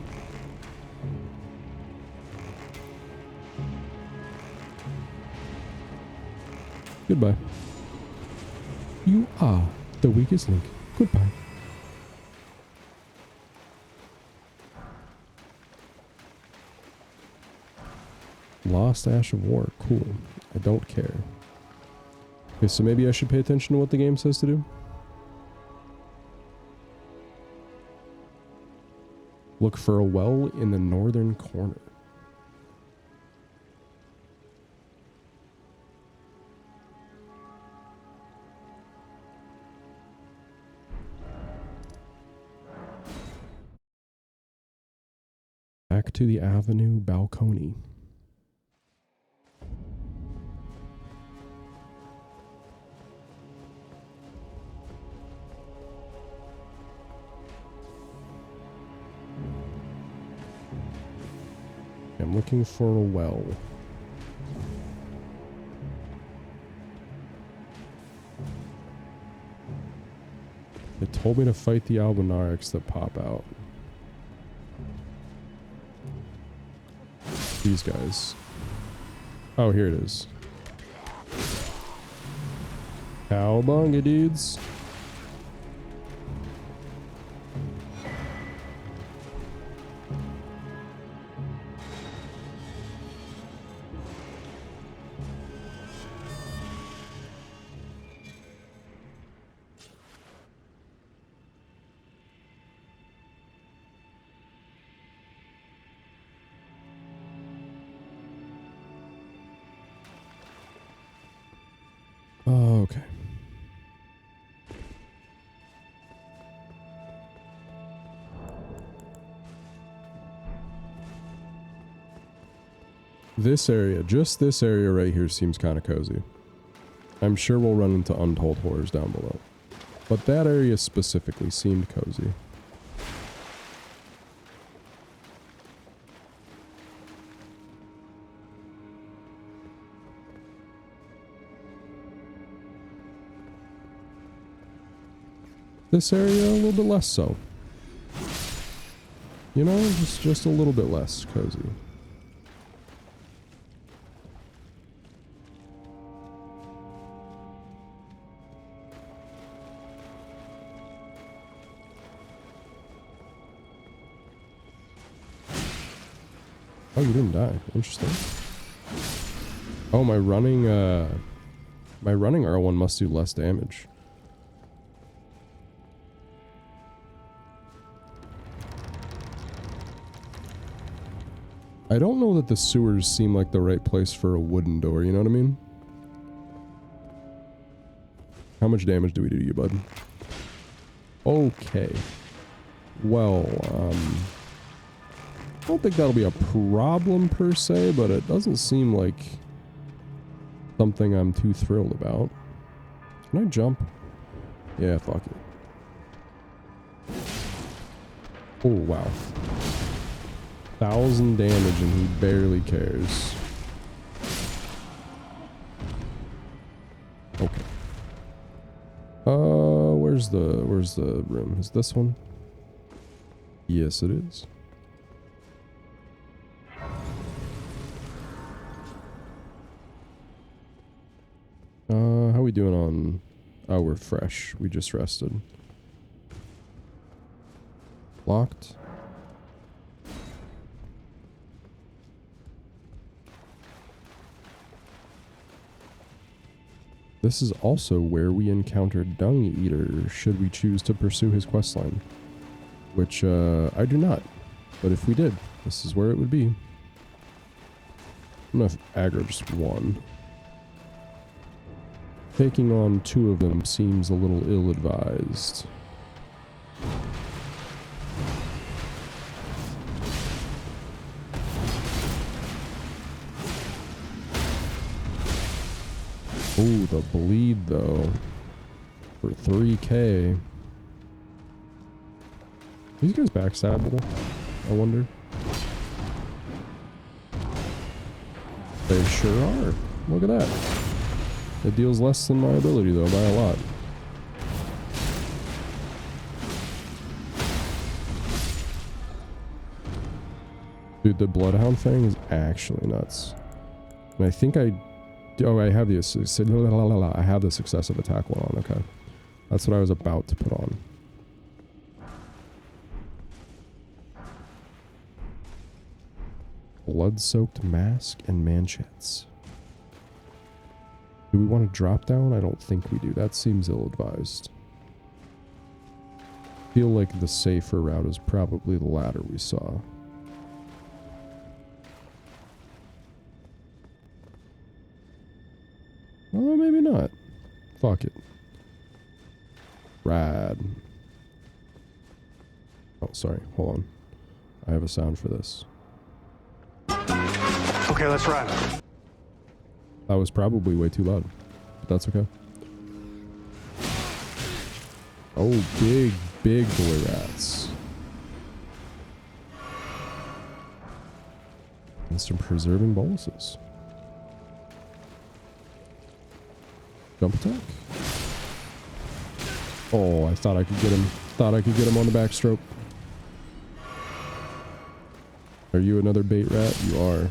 Goodbye. You are the weakest link. Goodbye. Lost Ash of War. Cool. I don't care. Okay, so maybe I should pay attention to what the game says to do. Look for a well in the northern corner. Back to the avenue balcony. I'm looking for a well. It told me to fight the albinarics that pop out. These guys. Oh, here it is. Cowabunga, dudes. Okay. This area, just this area right here seems kind of cozy. I'm sure we'll run into untold horrors down below. But that area specifically seemed cozy. This area a little bit less so. You know, just a little bit less cozy. Oh, you didn't die. Interesting. Oh, my running R1 must do less damage. I don't know that the sewers seem like the right place for a wooden door, you know what I mean? How much damage do we do to you, bud? Okay. Well, I don't think that'll be a problem per se, but it doesn't seem like something I'm too thrilled about. Can I jump? Yeah, fuck it. Oh, wow. 1,000 damage and he barely cares. Okay. Where's the room? Is this one? Yes, it is. How we doing on... Oh, we're fresh. We just rested. Locked. This is also where we encountered Dung Eater, should we choose to pursue his questline. Which, I do not. But if we did, this is where it would be. I'm gonna aggro just one. Taking on 2 of them seems a little ill-advised. Ooh, the bleed though. For 3k. These guys backstabbable? I wonder. They sure are. Look at that. It deals less than my ability though, by a lot. Dude, the Bloodhound thing is actually nuts. And I think I have the successive attack one on. Okay, that's what I was about to put on. Blood-soaked mask and manchettes. Do we want to drop down? I don't think we do. That seems ill-advised. Feel like the safer route is probably the ladder we saw. Oh, maybe not. Fuck it. Rad. Oh, sorry. Hold on. I have a sound for this. Okay, let's ride. That was probably way too loud, but that's okay. Oh, big boy rats. And some preserving boluses. Jump attack. Oh, I thought I could get him. Thought I could get him on the backstroke. Are you another bait rat? You are.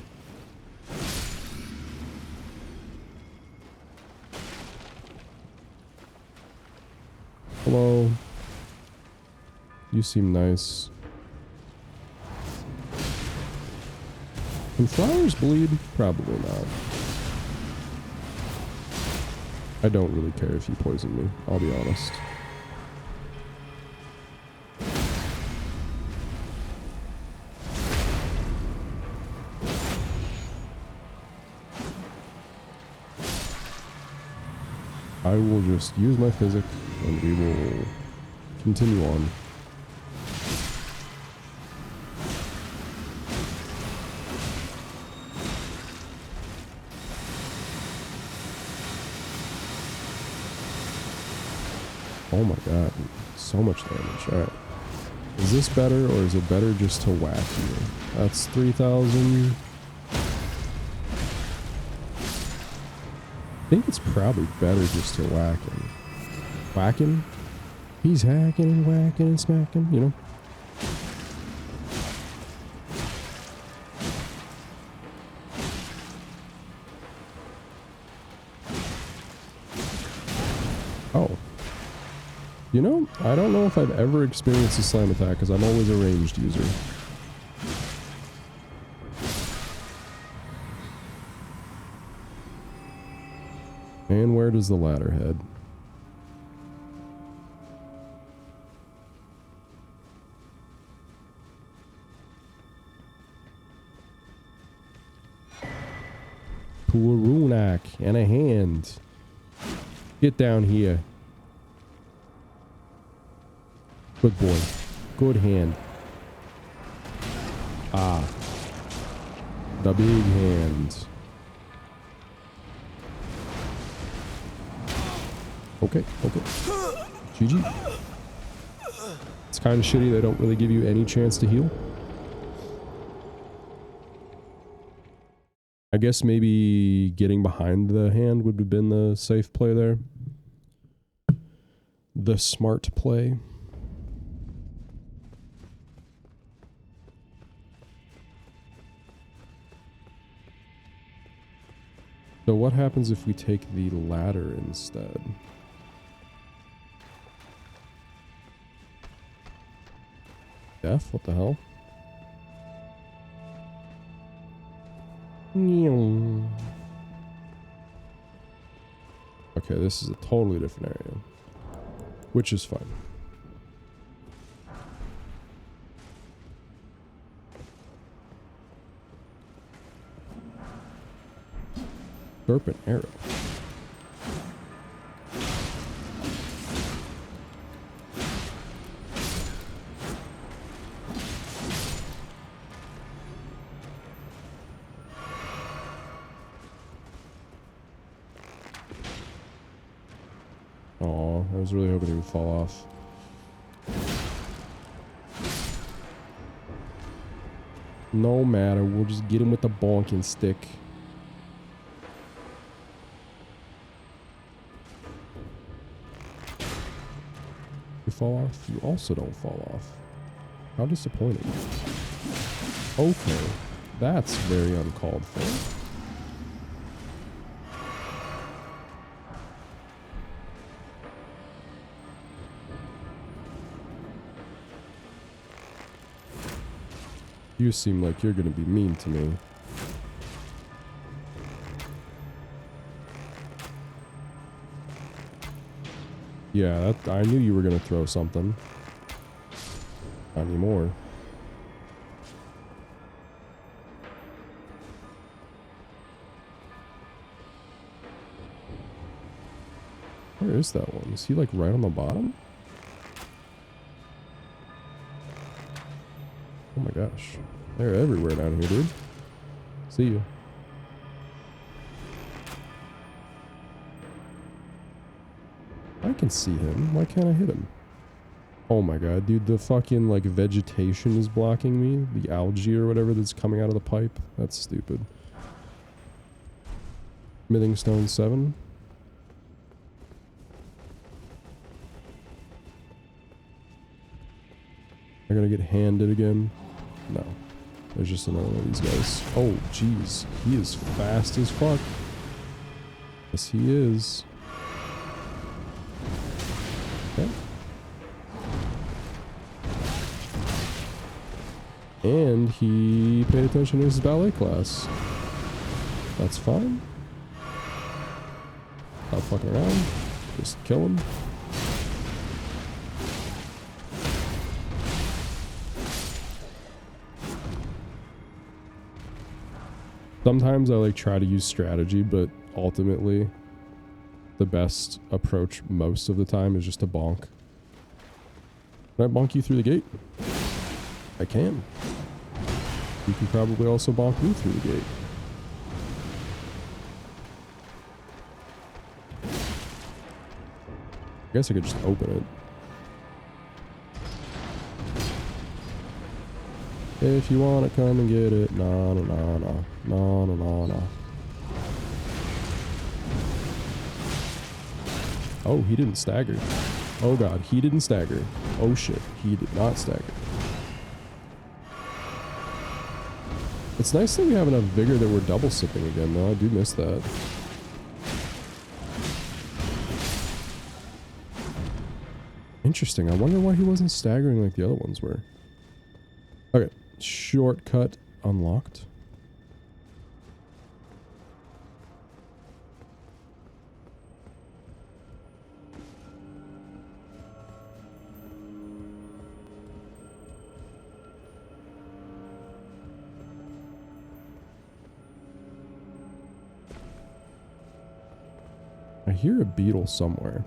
Hello. You seem nice. Can flowers bleed? Probably not. I don't really care if you poison me, I'll be honest. I will just use my physic and we will continue on. Oh my god, so much damage. Alright. Is this better or is it better just to whack you? That's 3,000. I think it's probably better just to whack him. Whack him? He's hacking and whacking and smacking, you know? Oh. You know, I don't know if I've ever experienced a slam attack because I'm always a ranged user. And where does the ladder head? To a runak and a hand. Get down here. Good boy. Good hand. Ah. The big hand. Okay, okay. GG. It's kind of shitty they don't really give you any chance to heal. I guess maybe getting behind the hand would have been the safe play there. The smart play. So what happens if we take the ladder instead? Death? What the hell? Okay, this is a totally different area. Which is fine. Serpent arrow. Aw, I was really hoping he would fall off. No matter, we'll just get him with the bonking stick. You fall off? You also don't fall off. How disappointing. Okay, that's very uncalled for. You seem like you're gonna be mean to me. Yeah, I knew you were gonna throw something. Not anymore. Where is that one? Is he like right on the bottom? Oh my gosh. They're everywhere down here, dude. See you. I can see him. Why can't I hit him? Oh my god, dude. The fucking, like, vegetation is blocking me. The algae or whatever that's coming out of the pipe. That's stupid. Smithing stone 7. Am I gonna get handed again? No. There's just another one of these guys. Oh, jeez. He is fast as fuck. Yes, he is. Okay. And he paid attention to his ballet class. That's fine. Stop fucking around. Just kill him. Sometimes I like try to use strategy, but ultimately the best approach most of the time is just to bonk. Can I bonk you through the gate? I can. You can probably also bonk me through the gate. I guess I could just open it. If you want to come and get it. No, no, no, no. No, no, no, no. Oh, he didn't stagger. Oh god, he didn't stagger. Oh shit, he did not stagger. It's nice that we have enough vigor that we're double sipping again, though. I do miss that. Interesting. I wonder why he wasn't staggering like the other ones were. Okay. Shortcut unlocked. I hear a beetle somewhere.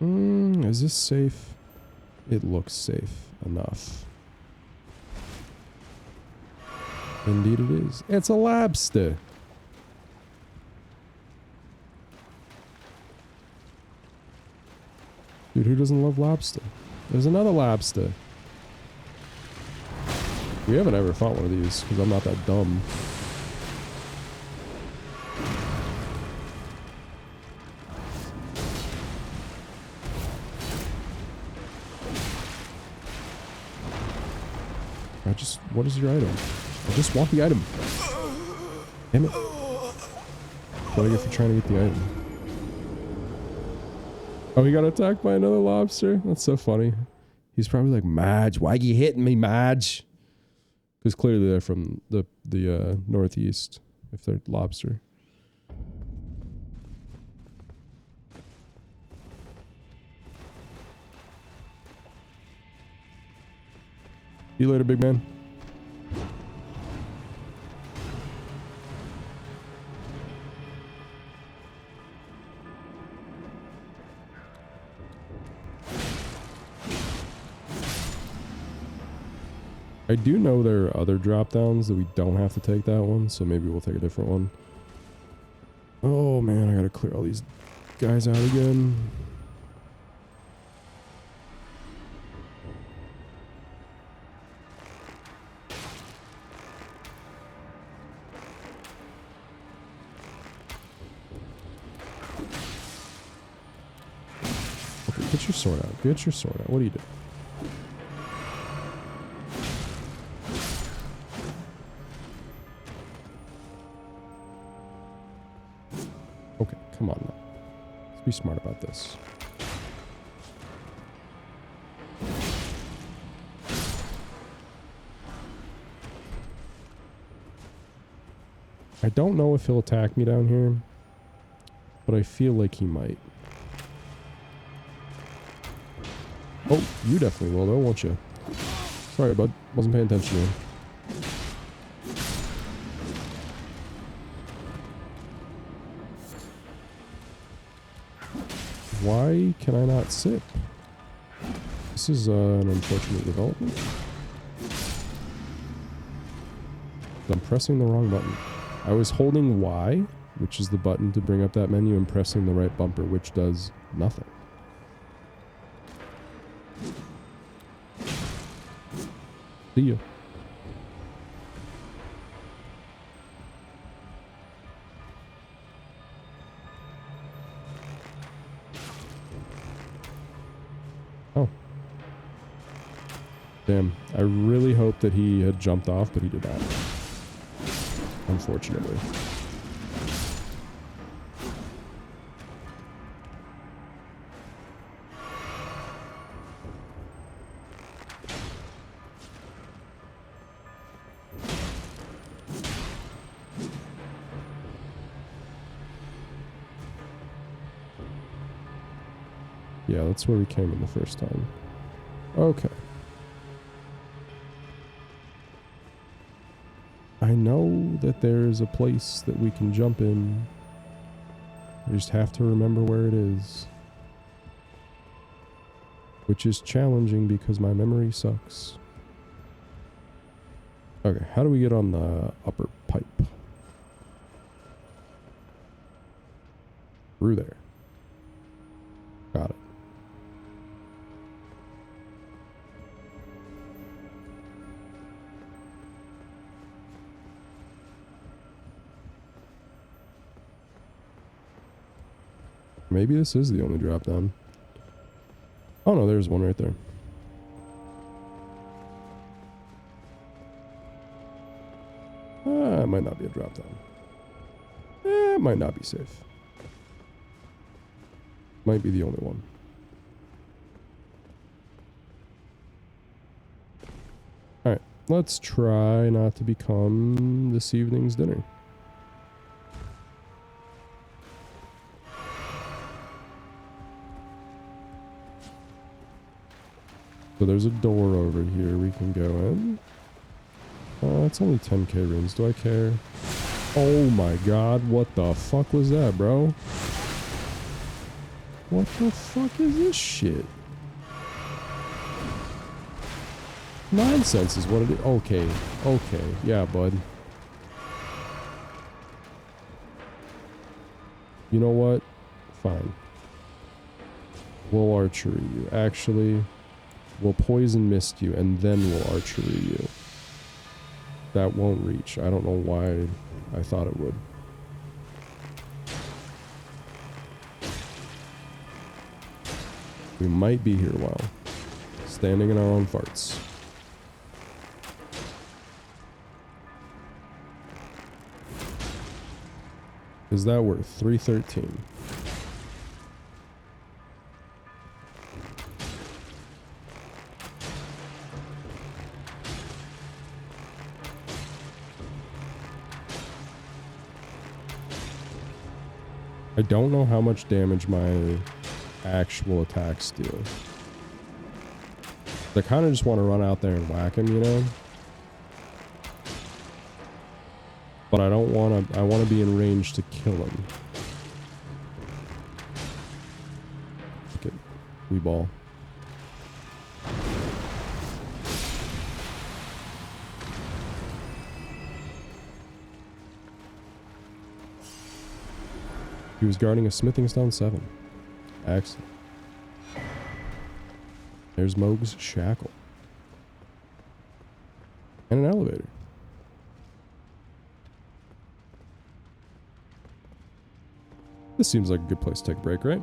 Is this safe? It looks safe enough. Indeed it is. It's a lobster. Dude, who doesn't love lobster? There's another lobster. We haven't ever fought one of these because I'm not that dumb. What is your item? I just want the item. Damn it. What do I get for trying to get the item? Oh, he got attacked by another lobster? That's so funny. He's probably like, Madge, why you hitting me, Madge? Because clearly they're from the northeast, if they're lobster. See you later, big man. I do know there are other drop downs that we don't have to take that one, so maybe we'll take a different one. Oh man, I gotta clear all these guys out again. Okay, get your sword out. Get your sword out. What are you doing? Okay, come on now. Let's be smart about this. I don't know if he'll attack me down here, but I feel like he might. Oh, you definitely will though, won't you? Sorry, bud. Wasn't paying attention to you. Why can I not sip? This is an unfortunate development. I'm pressing the wrong button. I was holding Y, which is the button to bring up that menu, and pressing the right bumper, which does nothing. See you. Oh. Damn. I really hoped that he had jumped off, but he did not. Unfortunately. Yeah, that's where we came in the first time. Okay. I know that there's a place that we can jump in. I just have to remember where it is. Which is challenging because my memory sucks. Okay, how do we get on the upper pipe? Through there. Got it. Maybe this is the only drop down. Oh no, there's one right there. It might not be a drop down. It might not be safe. Might be the only one. Alright, let's try not to become this evening's dinner. So there's a door over here we can go in. It's only 10k runes. Do I care? Oh my god, what the fuck was that, bro? What the fuck is this shit? 9 cents is what it is. Okay. Okay. Yeah, bud. You know what? Fine. We'll archery you. Actually, we'll poison mist you, and then we'll archery you. That won't reach. I don't know why I thought it would. We might be here a while. Standing in our own farts. Is that worth 313? I don't know how much damage my actual attacks do. I kind of just want to run out there and whack him, you know? But I don't want to, I want to be in range to kill him. Okay, we ball. He was guarding a smithing stone 7. Excellent. There's Moog's shackle. And an elevator. This seems like a good place to take a break, right?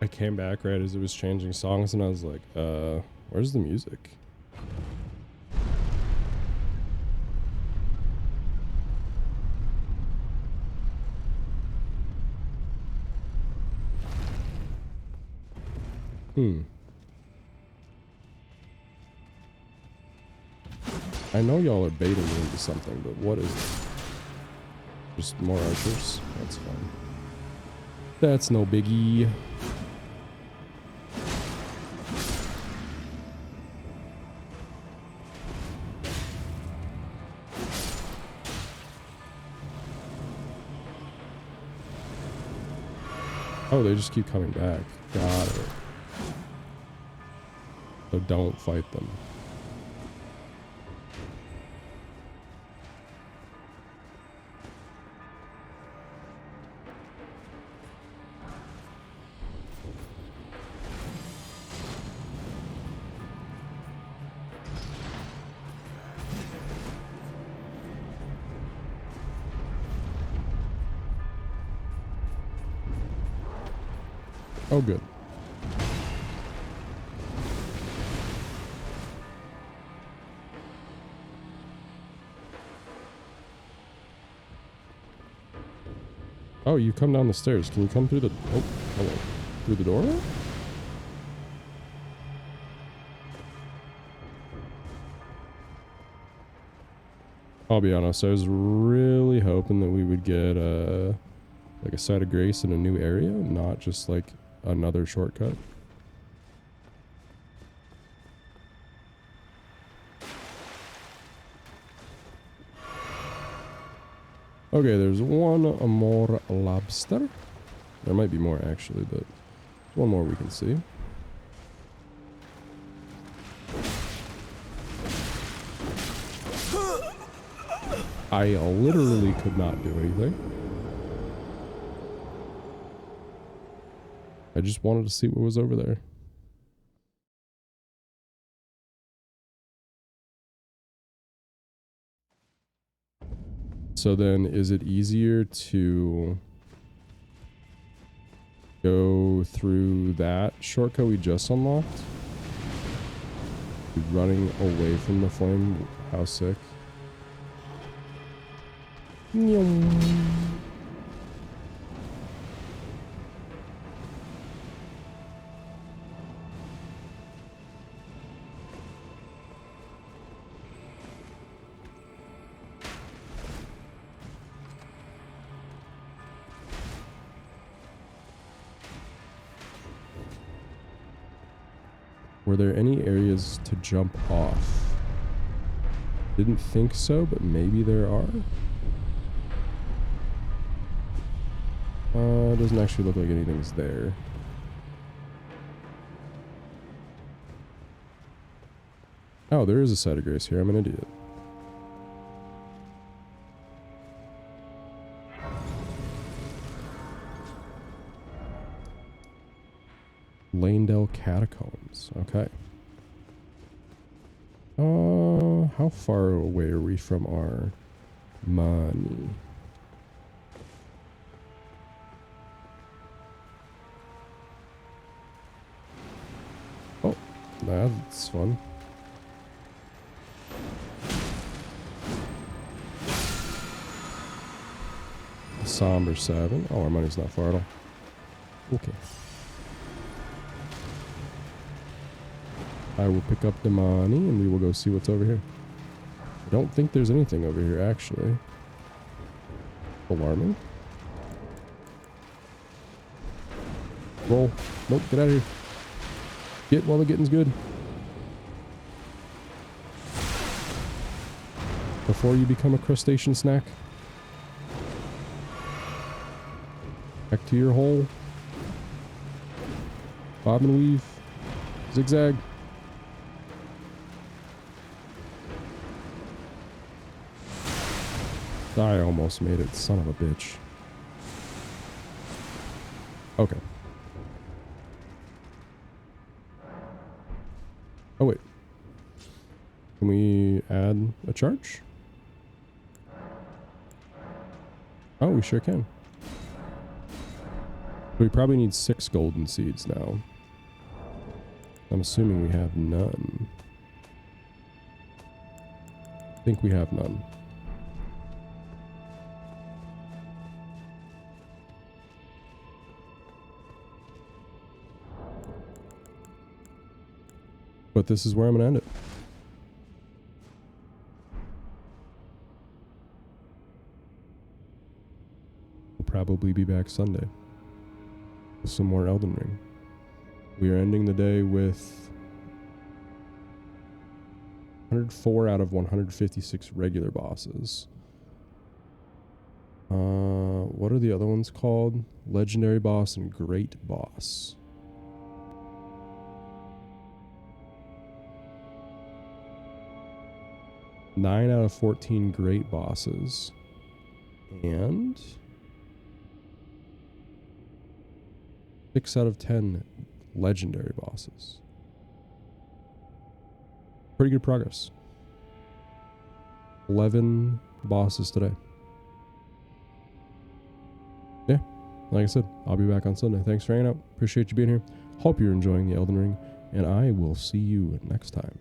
I came back right as it was changing songs and I was like, where's the music? I know y'all are baiting me into something, but what is it? Just more archers? That's fine. That's no biggie. Oh, they just keep coming back. Got it. So don't fight them. Oh, good. Oh, you come down the stairs. Can you come through the... Oh, hello. Through the doorway? I'll be honest, I was really hoping that we would get like a site of grace in a new area, not just like another shortcut. Okay, there's one more lobster. There might be more actually, but one more we can see. I literally could not do anything. I just wanted to see what was over there. So then, is it easier to go through that shortcut we just unlocked? Running away from the flame? How sick. Were there any areas to jump off? Didn't think so, but maybe there are. Doesn't actually look like anything's there. Oh, there is a site of grace here. I'm an idiot. Lanedale Catacombs. Okay. How far away are we from our money? Oh, that's fun. Somber 7. Oh, our money's not far at all. Okay. I will pick up the money and we will go see what's over here. I don't think there's anything over here, actually. Alarming. Roll. Nope, get out of here. Get while the getting's good. Before you become a crustacean snack. Back to your hole. Bob and weave. Zigzag. I almost made it, son of a bitch. Okay. Oh, wait. Can we add a charge? Oh, we sure can. We probably need 6 golden seeds now. I'm assuming we have none. I think we have none. But this is where I'm going to end it. We'll probably be back Sunday with some more Elden Ring. We are ending the day with 104 out of 156 regular bosses. What are the other ones called? Legendary boss and great boss. Nine out of 14 great bosses. And 6 out of 10 legendary bosses. Pretty good progress. 11 bosses today. Yeah, like I said, I'll be back on Sunday. Thanks for hanging out. Appreciate you being here. Hope you're enjoying the Elden Ring, and I will see you next time.